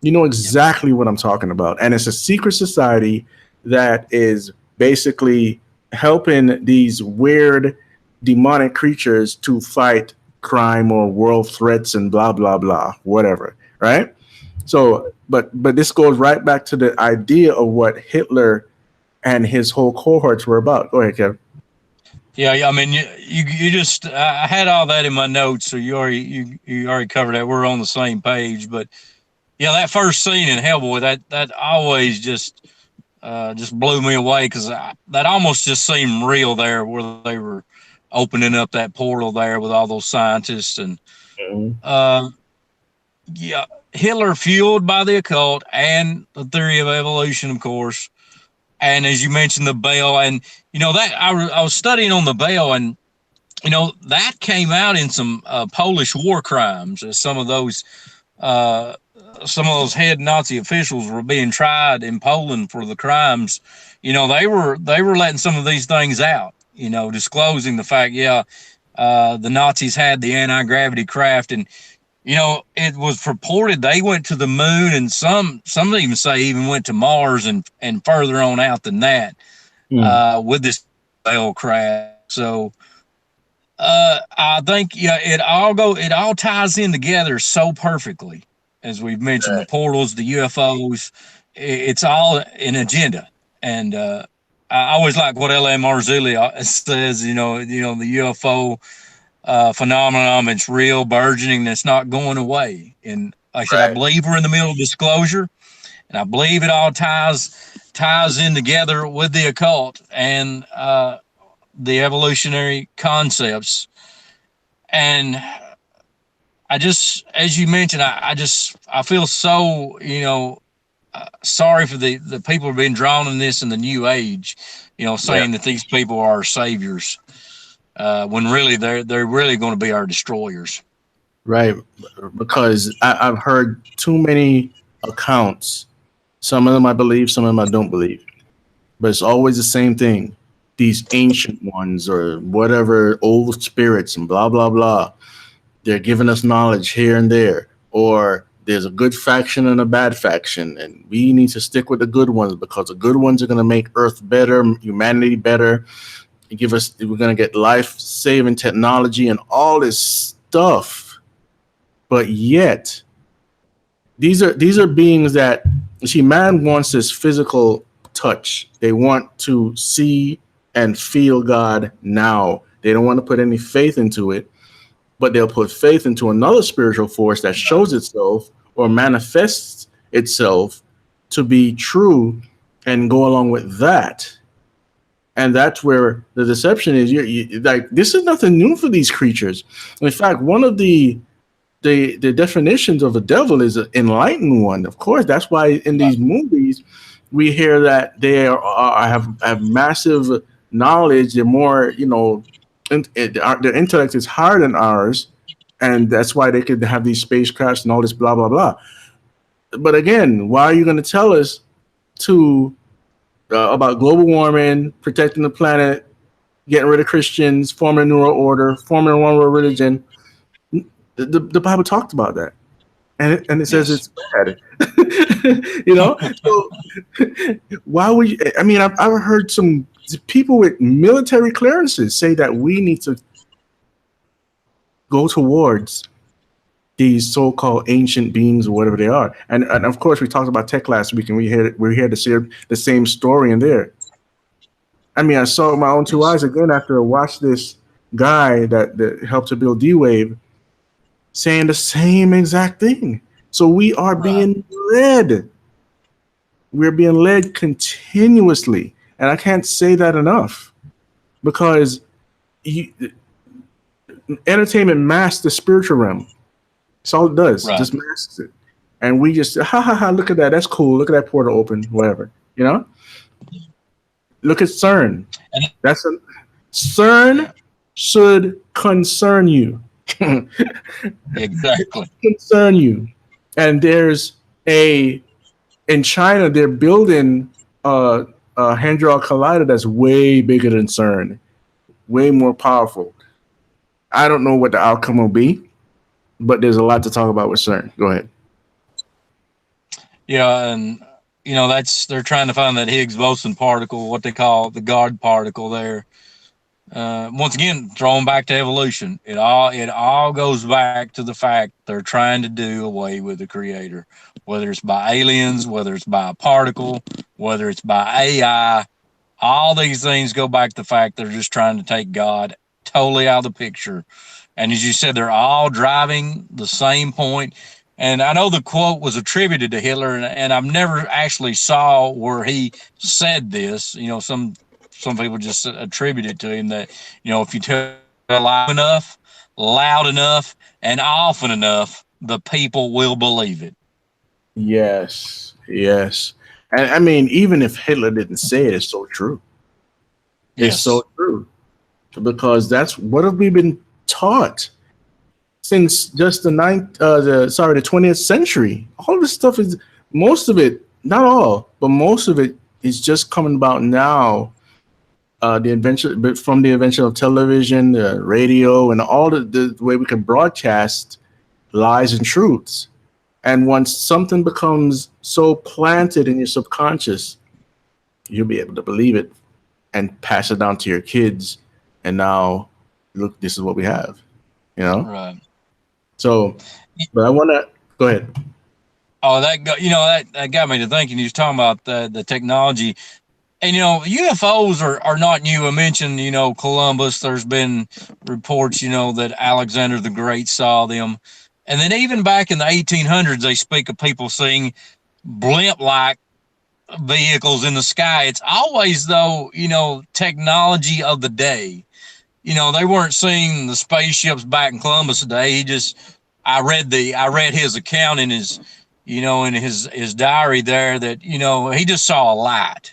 you know exactly what I'm talking about. And it's a secret society that is basically helping these weird demonic creatures to fight crime or world threats and blah, blah, blah, whatever. Right. So, but this goes right back to the idea of what Hitler and his whole cohorts were about. Go ahead, Kevin. Yeah, I mean, you just, I had all that in my notes, so you already covered that. We're on the same page, but yeah, that first scene in Hellboy, that always just blew me away, because that almost just seemed real there, where they were opening up that portal there with all those scientists, and yeah, Hitler fueled by the occult and the theory of evolution, of course. And as you mentioned, the bell, and that I was studying on the bell, and that came out in some Polish war crimes. Some of those head Nazi officials were being tried in Poland for the crimes. They were letting some of these things out. Disclosing the fact, the Nazis had the anti-gravity craft, and it was purported they went to the moon, and some even say even went to Mars and further on out than that with this bell craft. So I think it all ties in together so perfectly, as we've mentioned. The portals, the UFOs, it's all an agenda, and I always like what L.A. Marzulli says. The UFO phenomenon. It's real, burgeoning. It's not going away. And like I said, I Right. believe we're in the middle of disclosure, and I believe it all ties in together with the occult and the evolutionary concepts. And I just, as you mentioned, I feel so, sorry for the people being drawn in this in the new age, Yeah. saying that these people are saviors, when really they're really going to be our destroyers. Right. Because I've heard too many accounts. Some of them I believe, some of them I don't believe. But it's always the same thing. These ancient ones or whatever, old spirits and blah, blah, blah. They're giving us knowledge here and there. Or there's a good faction and a bad faction. And we need to stick with the good ones because the good ones are going to make Earth better, humanity better. We're going to get life saving technology and all this stuff. But yet, these are beings that, see, man wants this physical touch. They want to see and feel God now. They don't want to put any faith into it, but they'll put faith into another spiritual force that shows itself or manifests itself to be true and go along with that. And that's where the deception is. Like, this is nothing new for these creatures. In fact, one of the definitions of a devil is an enlightened one. Of course, that's why in these movies we hear that they have massive knowledge. They're more, their intellect is higher than ours, and that's why they could have these spacecrafts and all this blah blah blah. But again, why are you going to tell us about global warming, protecting the planet, getting rid of Christians, forming a new world order, forming a one world religion? The Bible talked about that, and it says it's bad. So why would you? I mean, I've heard some people with military clearances say that we need to go towards these so-called ancient beings or whatever they are. And of course, we talked about tech last week, and we're here to see the same story in there. I mean, I saw it with my own two eyes again after I watched this guy that helped to build D-Wave saying the same exact thing. So we are being led. We're being led continuously. And I can't say that enough because entertainment masks the spiritual realm. That's all it does. Just masks it. And we just, look at that. That's cool. Look at that portal open, whatever. Look at CERN. CERN should concern you. Exactly. Concern you. And there's in China, they're building a hadron collider that's way bigger than CERN, way more powerful. I don't know what the outcome will be, but there's a lot to talk about with CERN. Go ahead. Yeah, and they're trying to find that Higgs boson particle, what they call the God particle there. Once again, throwing back to evolution, it all goes back to the fact they're trying to do away with the creator, whether it's by aliens, whether it's by a particle, whether it's by AI. All these things go back to the fact they're just trying to take God totally out of the picture. And as you said, they're all driving the same point. And I know the quote was attributed to Hitler, and I've never actually saw where he said this. Some people just attribute it to him that, if you tell loud enough, and often enough, the people will believe it. Yes. And I mean, even if Hitler didn't say it, it's so true. It's so true. Because that's what have we been taught since just the 20th century. All of this stuff is, most of it, not all, but most of it is just coming about now. The invention of television, radio, and all the way we can broadcast lies and truths. And once something becomes so planted in your subconscious, you'll be able to believe it and pass it down to your kids. And now, look, this is what we have, Right. So, but I want to go ahead. Oh, that got me to thinking. You was talking about the technology. And UFOs are not new. I mentioned Columbus. There's been reports that Alexander the Great saw them, and then even back in the 1800s, they speak of people seeing blimp-like vehicles in the sky. It's always though technology of the day. They weren't seeing the spaceships back in Columbus today. I read his account in his diary there that he just saw a light.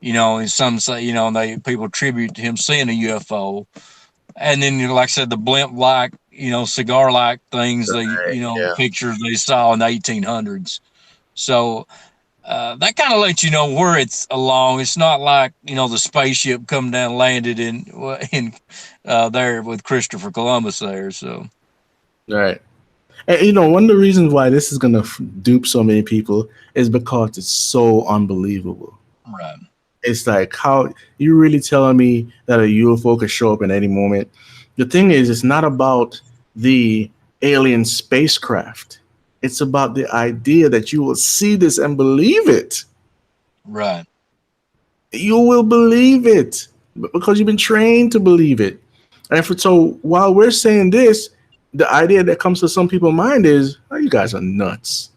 And some say people attribute to him seeing a UFO, and then like I said, the blimp like cigar like things, Right. Yeah. pictures they saw in the 1800s. So that kind of lets you know where it's along. It's not like the spaceship come down landed in there with Christopher Columbus there. So Right. And one of the reasons why this is gonna dupe so many people is because it's so unbelievable. right, It's like, how you really telling me that a UFO could show up in any moment? The thing is, it's not about the alien spacecraft. It's about the idea that you will see this and believe it. right, You will believe it because you've been trained to believe it. So while we're saying this, the idea that comes to some people's mind is, oh, you guys are nuts.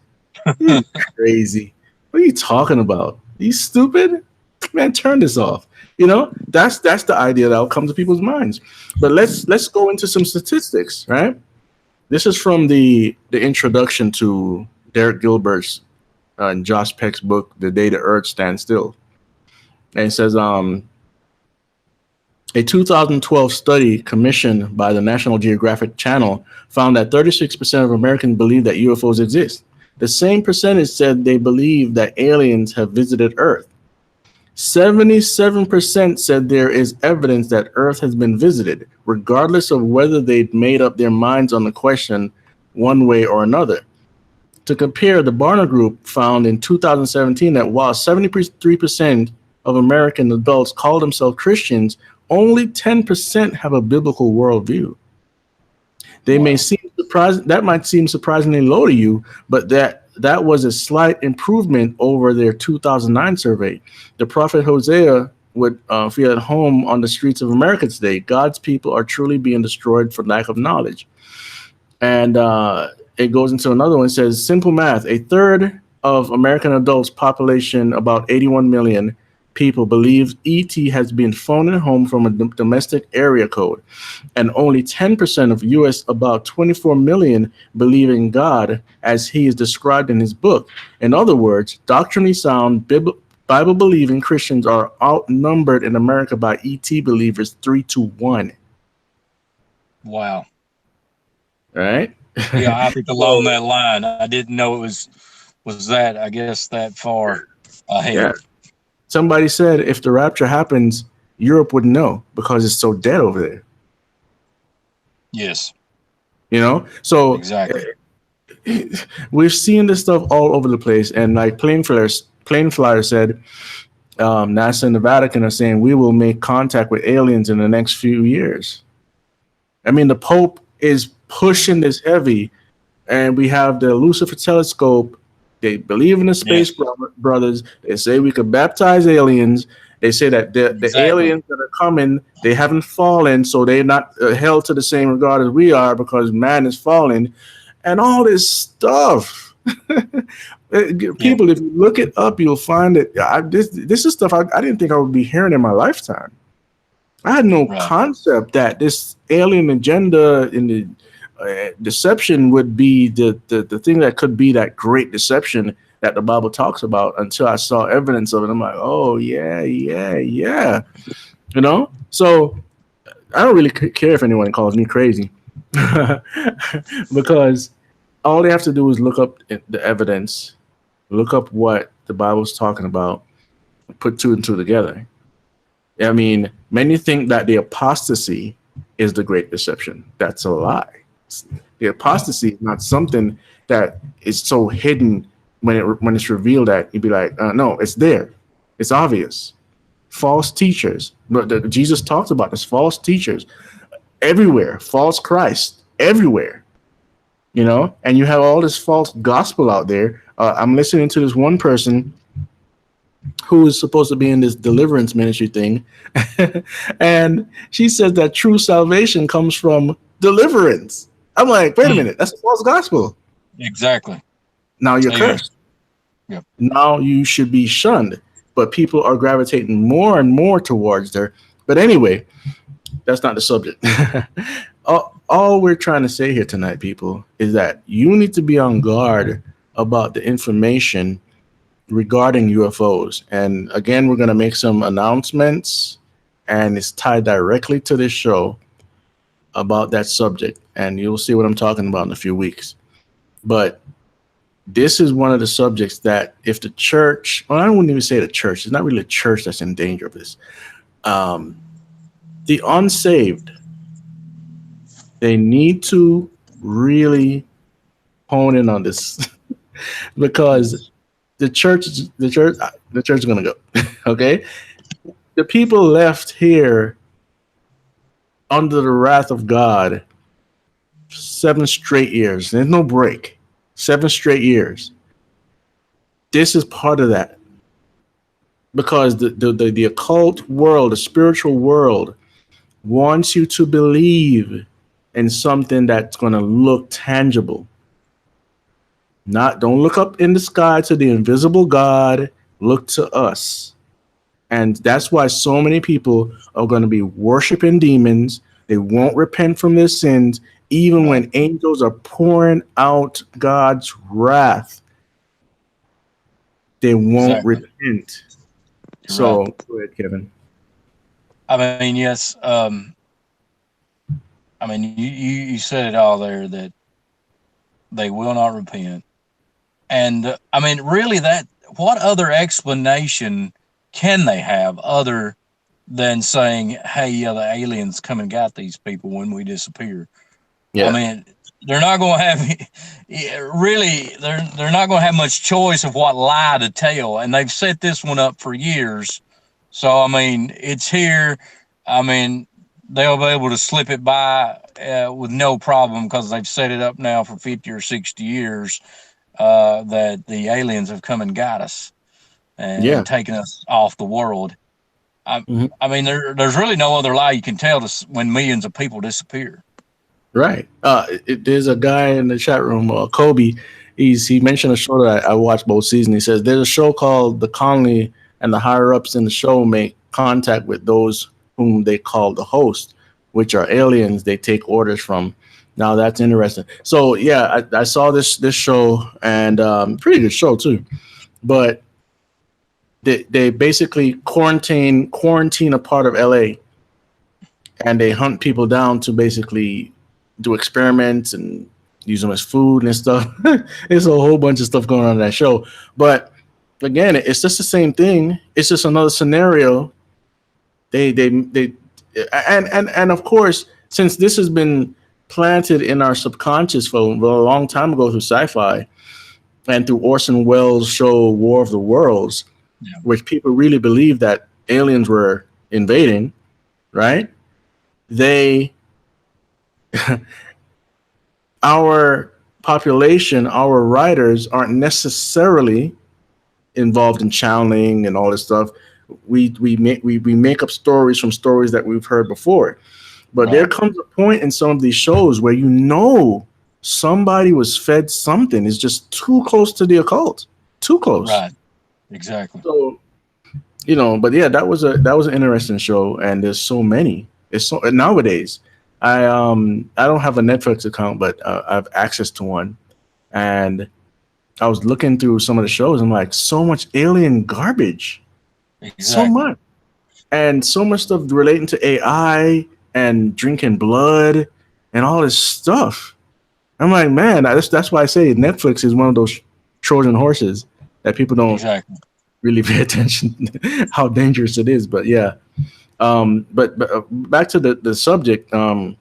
You're crazy. What are you talking about? Are you stupid? Man, turn this off. That's the idea that will come to people's minds. But let's go into some statistics, right? This is from the introduction to Derek Gilbert's and Josh Peck's book, The Day the Earth Stands Still. And it says, a 2012 study commissioned by the National Geographic Channel found that 36% of Americans believe that UFOs exist. The same percentage said they believe that aliens have visited Earth. 77% said there is evidence that Earth has been visited, regardless of whether they'd made up their minds on the question one way or another. To compare, the Barna Group found in 2017 that while 73% of American adults call themselves Christians, only 10% have a biblical worldview. They may seem surprised. That might seem surprisingly low to you, but that was a slight improvement over their 2009 survey. The prophet Hosea would feel at home on the streets of America today. God's people are truly being destroyed for lack of knowledge. And it goes into another one. It says, simple math, a third of American adults, population about 81 million people, believe ET has been phoned home from a domestic area code. And only 10% of US, about 24 million, believe in God as he is described in his book. In other words, doctrinally sound, Bible-believing Christians are outnumbered in America by ET believers 3-1. wow, Right? yeah. I think along that line, I didn't know it was that, I guess, that far ahead. Yeah. Somebody said if the rapture happens, Europe would know because it's so dead over there. Yes. So exactly. We've seen this stuff all over the place, and like Plane Flyer said, NASA and the Vatican are saying we will make contact with aliens in the next few years. I mean, the Pope is pushing this heavy, and we have the Lucifer telescope. They believe in the space brothers. They say we could baptize aliens. They say that the aliens that are coming, they haven't fallen, so they're not held to the same regard as we are because man is fallen, and all this stuff. People, if you look it up, you'll find that this is stuff I didn't think I would be hearing in my lifetime. I had no concept that this alien agenda in the deception would be the thing that could be that great deception that the Bible talks about until I saw evidence of it. I'm like, oh, yeah. So I don't really care if anyone calls me crazy because all they have to do is look up the evidence, look up what the Bible's talking about, put two and two together. I mean, many think that the apostasy is the great deception. That's a lie. The apostasy is not something that is so hidden when it's revealed that you'd be like, no, it's there. It's obvious. False teachers. But Jesus talks about this. False teachers everywhere. False Christ everywhere. And you have all this false gospel out there. I'm listening to this one person who is supposed to be in this deliverance ministry thing. And she says that true salvation comes from deliverance. I'm like, wait a minute, that's a false gospel. Exactly. Now you're Amen. cursed. Yep. Now you should be shunned. But people are gravitating more and more towards there. But anyway, that's not the subject. All we're trying to say here tonight, people, is that you need to be on guard about the information regarding UFOs. And again, we're going to make some announcements, and it's tied directly to this show about that subject. And you'll see what I'm talking about in a few weeks. But this is one of the subjects that if the church, well, I wouldn't even say the church, it's not really a church that's in danger of this. The unsaved, they need to really hone in on this because the church is going to go. Okay. The people left here under the wrath of God 7 straight years. There's no break. 7 straight years. This is part of that. Because the occult world, the spiritual world, wants you to believe in something that's going to look tangible. Don't look up in the sky to the invisible God. Look to us. And that's why so many people are going to be worshiping demons. They won't repent from their sins, even when angels are pouring out God's wrath. They won't repent. So, go ahead, Kevin. I mean, yes. I mean, you said it all there, that they will not repent. And I mean, really, what other explanation can they have other than saying, hey, yeah, the aliens come and got these people when we disappear? Yeah. I mean, they're not going to have, really, they're not going to have much choice of what lie to tell. And they've set this one up for years. So, I mean, it's here. I mean, they'll be able to slip it by with no problem because they've set it up now for 50 or 60 years that the aliens have come and got us and taken us off the world. I mean, there's really no other lie you can tell when millions of people disappear. Right. There's a guy in the chat room, Kobe. He mentioned a show that I watched both seasons. He says there's a show called The Colony, and the higher ups in the show make contact with those whom they call the host, which are aliens they take orders from. Now that's interesting. So yeah, I saw this show, and pretty good show too. But they basically quarantine a part of LA, and they hunt people down to basically do experiments and use them as food and stuff. There's a whole bunch of stuff going on in that show. But again, it's just the same thing. It's just another scenario. And of course, since this has been planted in our subconscious for a long time ago through sci-fi and through Orson Welles' show War of the Worlds, which people really believe that aliens were invading, right? Our population, our writers aren't necessarily involved in channeling and all this stuff. We make up stories from stories that we've heard before. But there comes a point in some of these shows where somebody was fed something. It's just too close to the occult. Too close. Right. Exactly. So, but yeah, that was an interesting show, and there's so many. It's so nowadays. I don't have a Netflix account, but I have access to one, and I was looking through some of the shows. I'm like, so much alien garbage, so much, and so much stuff relating to AI and drinking blood and all this stuff. I'm like, man, that's why I say Netflix is one of those Trojan horses that people don't really pay attention how dangerous it is. But yeah. But back to the subject. One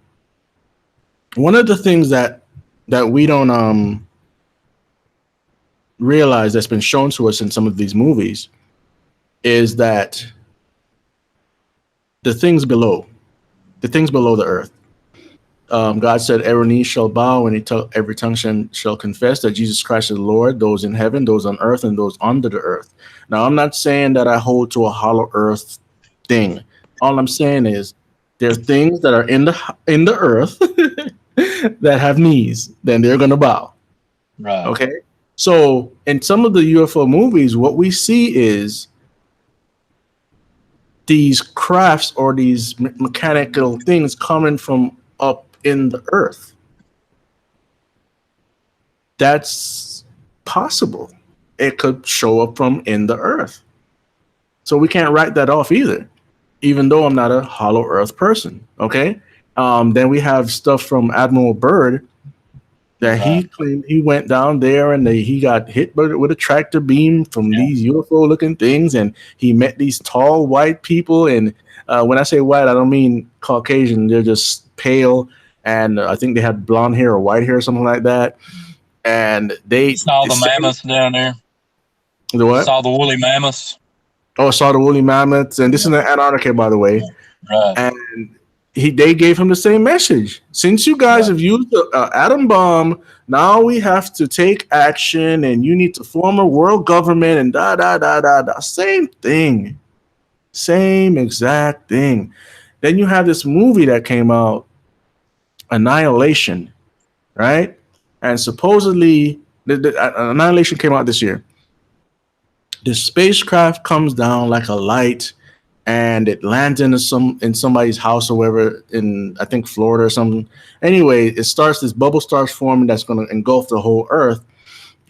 of the things that we don't realize that's been shown to us in some of these movies is that the things below the earth, God said, every knee shall bow and every tongue shall confess that Jesus Christ is Lord, those in heaven, those on earth, and those under the earth. Now, I'm not saying that I hold to a hollow earth thing. All I'm saying is there are things that are in the earth that have knees, then they're going to bow. Right. Okay? So, in some of the UFO movies, what we see is these crafts or these mechanical things coming from up in the earth. That's possible. It could show up from in the earth. So we can't write that off either, even though I'm not a hollow earth person. Okay. Then we have stuff from Admiral Byrd that he Right. claimed he went down there and he got hit with a tractor beam from Yeah. these UFO looking things, and he met these tall white people. And when I say white, I don't mean Caucasian. They're just pale, and I think they had blonde hair or white hair or something like that. And they Saw the mammoths down there. the what? Saw the woolly mammoths. Oh, saw the woolly mammoths, and this is in Antarctica, by the way. Right. And they gave him the same message. Since you guys Right. have used the atom bomb, now we have to take action, and you need to form a world government, and da da da da da. Same thing, same exact thing. Then you have this movie that came out, Annihilation, right? And supposedly, Annihilation came out this year. The spacecraft comes down like a light, and it lands in somebody's house or wherever, in I think Florida or something. Anyway, this bubble starts forming that's going to engulf the whole Earth,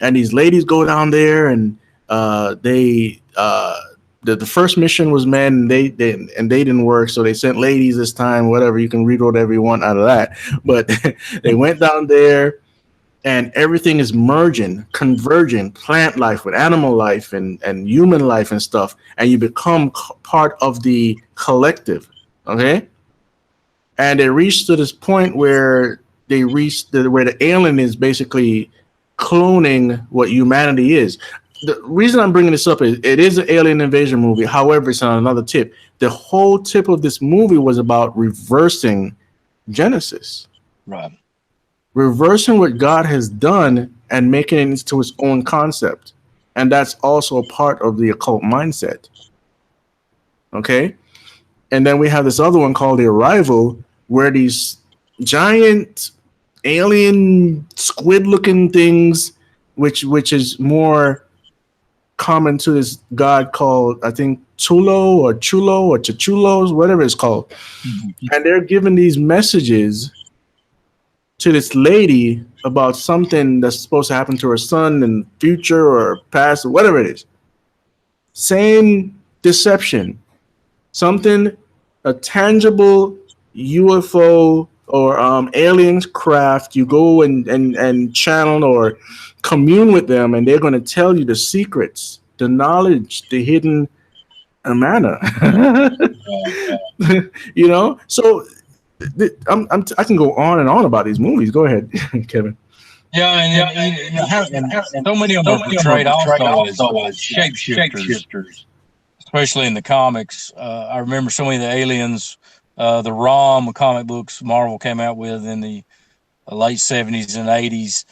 and these ladies go down there, and the first mission was men, and they didn't work, so they sent ladies this time. Whatever, you can read whatever you want out of that, but they went down there, and everything is merging, converging, plant life with animal life and human life and stuff, and you become part of the collective. Okay, and they reached to this point where where the alien is basically cloning what humanity is. The reason I'm bringing this up is it is an alien invasion movie. However, it's on another tip. The whole tip of this movie was about reversing Genesis. Right. Reversing what God has done and making it into its own concept. And that's also a part of the occult mindset. Okay? And then we have this other one called The Arrival, where these giant alien squid looking things, which is more common to this god called, I think, Chulo or Chichulos, whatever it's called. Mm-hmm. And they're giving these messages to this lady about something that's supposed to happen to her son in future or past or whatever it is. Same deception. Something, a tangible UFO or aliens craft, you go and channel or commune with them, and they're going to tell you the secrets, the knowledge, the hidden manna. You know? So I can go on and on about these movies. Go ahead, Kevin. Yeah, and so many of them are portrayed also as shapeshifters, especially in the comics. I remember so many of the aliens, the ROM comic books Marvel came out with in the late 70s and 80s.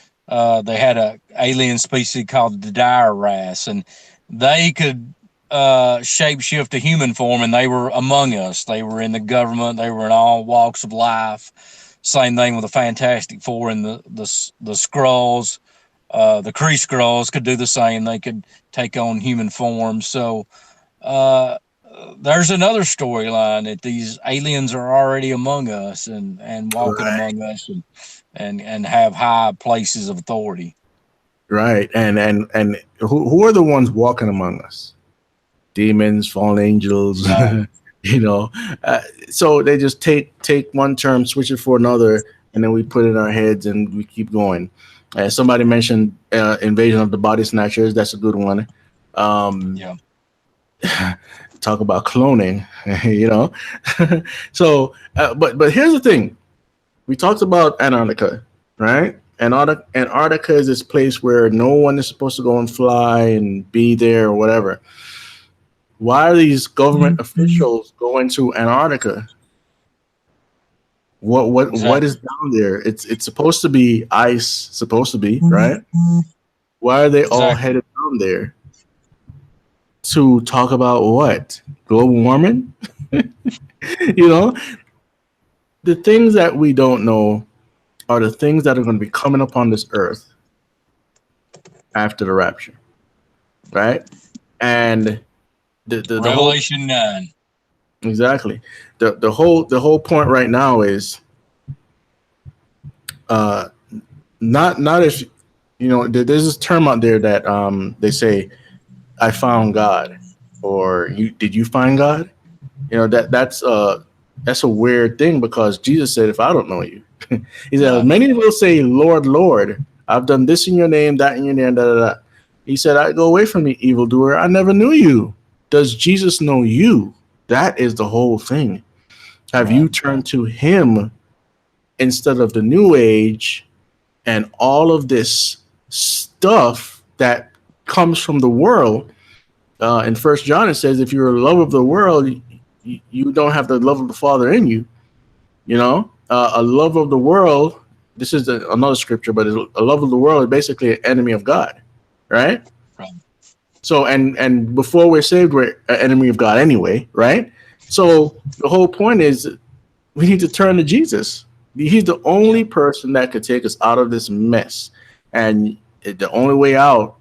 They had a alien species called the Dire Wrasse, and they could shapeshift to human form, and they were among us. They were in the government. They were in all walks of life. Same thing with the Fantastic Four and the Skrulls. The Kree Skrulls could do the same. They could take on human form. So there's another storyline that these aliens are already among us and walking among us and have high places of authority. Right. And who are the ones walking among us? Demons, fallen angels, you know. So they just take one term, switch it for another, and then we put it in our heads and we keep going. Somebody mentioned Invasion of the Body Snatchers. That's a good one. Yeah. Talk about cloning, you know. So, but here's the thing. We talked about Antarctica, right? Antarctica is this place where no one is supposed to go and fly and be there or whatever. Why are these government officials going to Antarctica? What is down there? It's supposed to be ice, supposed to be, right? Why are they all Exactly. headed down there to talk about what? Global warming? You know, the things that we don't know are the things that are going to be coming upon this earth after the rapture, right? And the whole Revelation 9. exactly the whole point right now is uh not if you know there's this term out there that they say I found God or you did you find God? You know that's a weird thing because Jesus said if I don't know you, he said Yeah. many will say Lord Lord I've done this in your name that in your name da da da. He said I go away from me evildoer I never knew you. Does Jesus know you? That is the whole thing. Have Right. you turned to him instead of the new age and all of this stuff that comes from the world? In First John, it says, "If you're a love of the world, you don't have the love of the Father in you." You know, a love of the world. This is another scripture, but a love of the world is basically an enemy of God, right? Right. So, and before we're saved, we're an enemy of God anyway, right? So the whole point is we need to turn to Jesus. He's the Yeah. only person that could take us out of this mess, and the only way out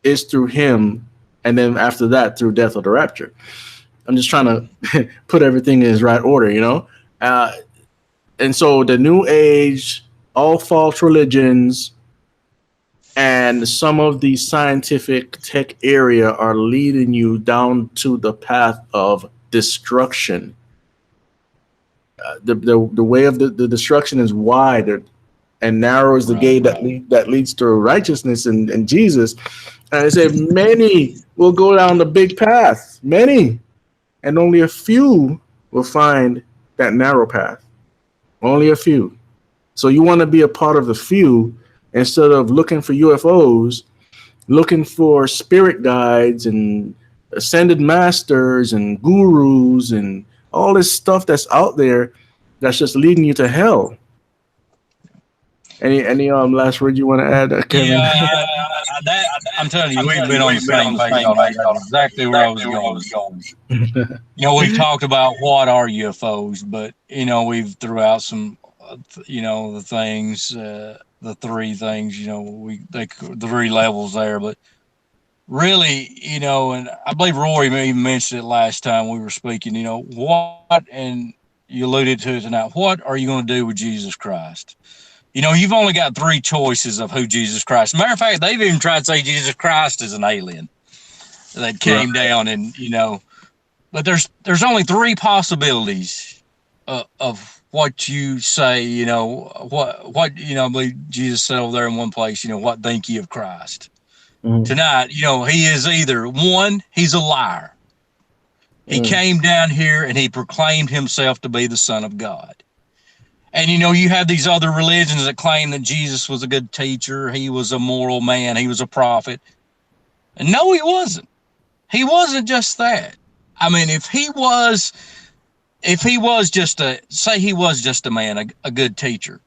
is through him, and then after that, through death or the rapture. I'm just trying to put everything in its right order, you know. Uh, and so the New Age, all false religions, and some of the scientific tech area are leading you down to the path of destruction. The way of the destruction is wide and narrow is the Right. gate that leads to righteousness and Jesus. And it said many will go down the big path, many, and only a few will find that narrow path. Only a few. So you want to be a part of the few instead of looking for UFOs, looking for spirit guides and ascended masters and gurus and all this stuff that's out there that's just leading you to hell. Any last word you want to add, Yeah. Kevin? That I'm telling you, we've been on the same page all night. That's exactly where I was going. We've talked about what are UFOs, but we've threw out some, the things, the three things. The three levels there, but really, and I believe Rory even mentioned it last time we were speaking. What, and you alluded to it tonight. What are you going to do with Jesus Christ? You've only got three choices of who Jesus Christ. Matter of fact, they've even tried to say Jesus Christ is an alien that Right. came down, and but there's only three possibilities of what you say. What I believe Jesus said over there in one place. What think ye of Christ? Mhm. Tonight, he is either one, he's a liar. He Mm. came down here and he proclaimed himself to be the Son of God. And you have these other religions that claim that Jesus was a good teacher, he was a moral man, he was a prophet. And no, he wasn't. He wasn't just that. I mean, if he was just he was just a man, a good teacher,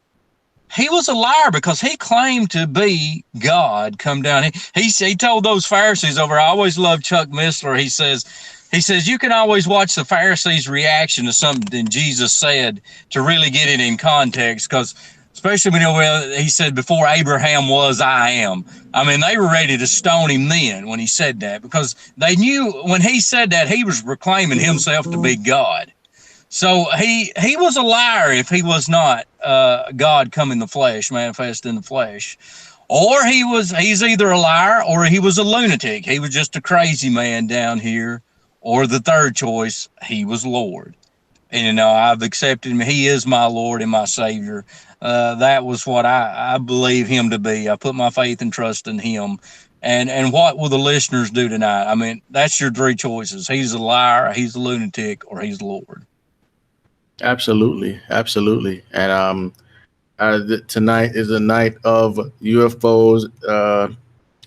he was a liar because he claimed to be God come down. He told those Pharisees over. I always loved Chuck Missler. He says you can always watch the Pharisees' reaction to something Jesus said to really get it in context, because especially when he said before Abraham was, I am. I mean, they were ready to stone him then when he said that, because they knew when he said that he was proclaiming himself to be God. So he was a liar if he was not God come in the flesh, manifest in the flesh. Or he's either a liar or he was a lunatic. He was just a crazy man down here. Or the third choice, he was Lord. And I've accepted him. He is my Lord and my Savior. That was what I believe him to be. I put my faith and trust in him. And what will the listeners do tonight? I mean, that's your three choices. He's a liar, he's a lunatic, or he's Lord. Absolutely, absolutely. And tonight is a night of UFOs,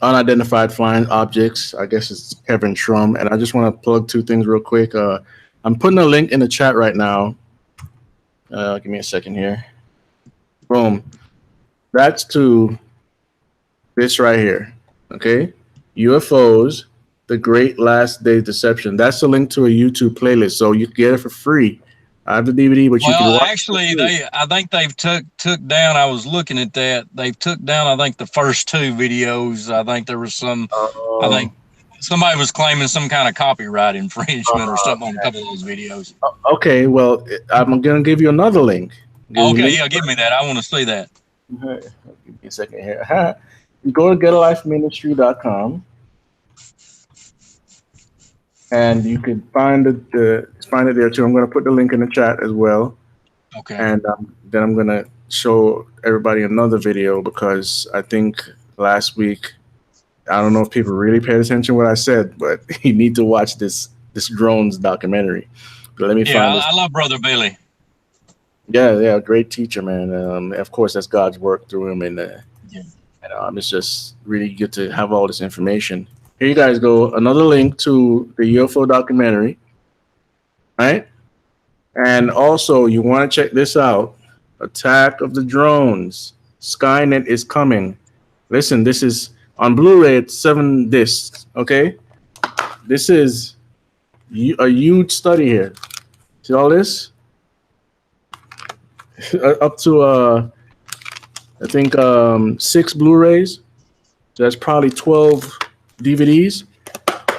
unidentified flying objects. I guess it's Kevin Shrum, and I just want to plug two things real quick. I'm putting a link in the chat right now Give me a second here. Boom. That's to this right here. Okay. UFOs, the Great Last Day Deception. That's a link to a YouTube playlist, so you can get it for free. I have the DVD, but you can Well, watch actually, I think they've took down. I was looking at that. They've took down. I think the first two videos. I think there was some. I think somebody was claiming some kind of copyright infringement or something on a couple of those videos. Okay, well, I'm gonna give you another link. Okay, yeah, give me that. I want to see that. Give me a second here. You go to getalifeministry.com and you can find it there too. I'm gonna put the link in the chat as well. Okay. And then I'm gonna show everybody another video because I think last week, I don't know if people really paid attention to what I said, but you need to watch this drones documentary. But let me find this. I love Brother Billy. Yeah, great teacher, man. Of course, that's God's work through him, and it's just really good to have all this information. Here you guys go. Another link to the UFO documentary, right? And also, you want to check this out. Attack of the Drones. Skynet is coming. Listen, this is on Blu-ray. It's 7 discs. Okay, this is a huge study here. See all this? Up to I think 6 Blu-rays. So that's probably 12 DVDs.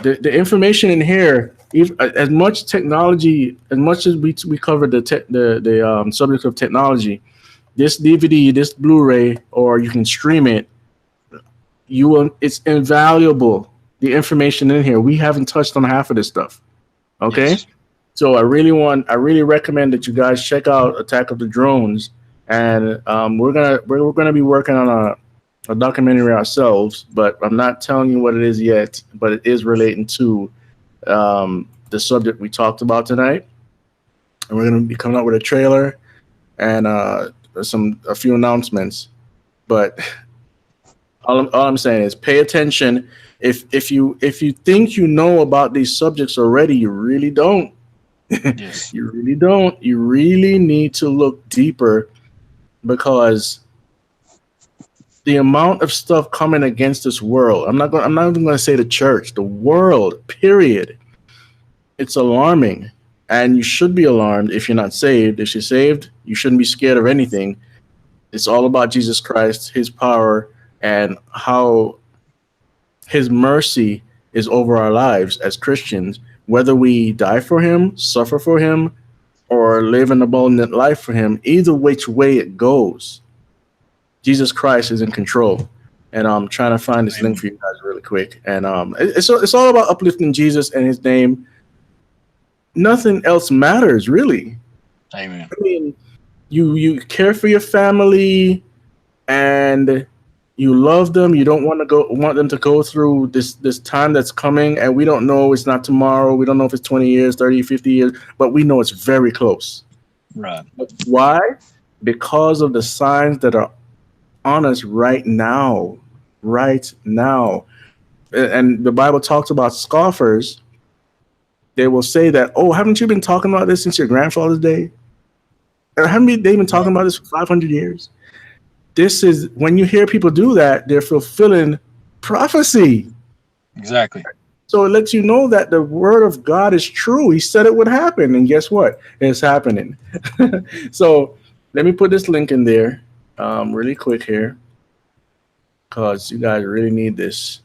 The information in here. As much technology, as much as we covered the subject of technology, this DVD, this Blu-ray, or you can stream it. It's invaluable. The information in here, we haven't touched on half of this stuff. Okay, yes. So I really recommend that you guys check out Attack of the Drones, and we're gonna be working on a documentary ourselves, but I'm not telling you what it is yet. But it is relating to the subject we talked about tonight, and we're going to be coming out with a trailer and a few announcements. But all I'm saying is pay attention. If you think you know about these subjects already, you really don't. Yes. You really don't. You really need to look deeper, because the amount of stuff coming against this world, I'm not even going to say the church, the world, period. It's alarming, and you should be alarmed if you're not saved. If you're saved, you shouldn't be scared of anything. It's all about Jesus Christ, his power, and how his mercy is over our lives as Christians, whether we die for him, suffer for him, or live an abundant life for him. Either which way it goes, Jesus Christ is in control. And I'm trying to find this link for you guys really quick. And it's all about uplifting Jesus and his name. Nothing else matters, really. Amen. I mean, you care for your family and you love them. You don't want them to go through this time that's coming, and we don't know. It's not tomorrow. We don't know if it's 20 years, 30, 50 years, but we know it's very close. Right. Why? Because of the signs that are on us right now. And the Bible talks about scoffers. They will say that, oh, haven't you been talking about this since your grandfather's day? Or haven't they been talking about this for 500 years? This is, when you hear people do that, they're fulfilling prophecy. Exactly. So it lets you know that the word of God is true. He said it would happen, and guess what? It's happening. So let me put this link in there really quick here, because you guys really need this.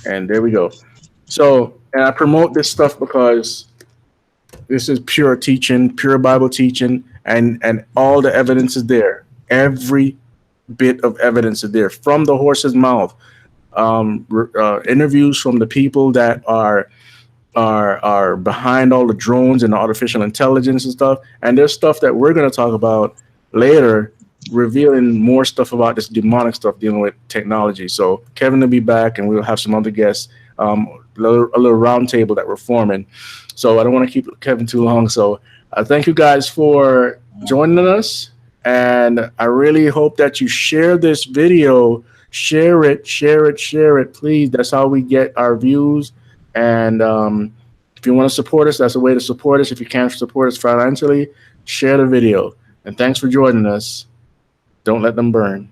And there we go. So, and I promote this stuff because this is pure teaching, pure Bible teaching, and all the evidence is there. Every bit of evidence is there from the horse's mouth. Interviews from the people that are behind all the drones and the artificial intelligence and stuff. And there's stuff that we're going to talk about later, revealing more stuff about this demonic stuff dealing with technology. So Kevin will be back, and we'll have some other guests. A little round table that we're forming. So I don't want to keep Kevin too long. So thank you guys for joining us. And I really hope that you share this video. Share it, please. That's how we get our views. And If you want to support us, that's a way to support us. If you can't support us financially, share the video. And thanks for joining us. Don't let them burn.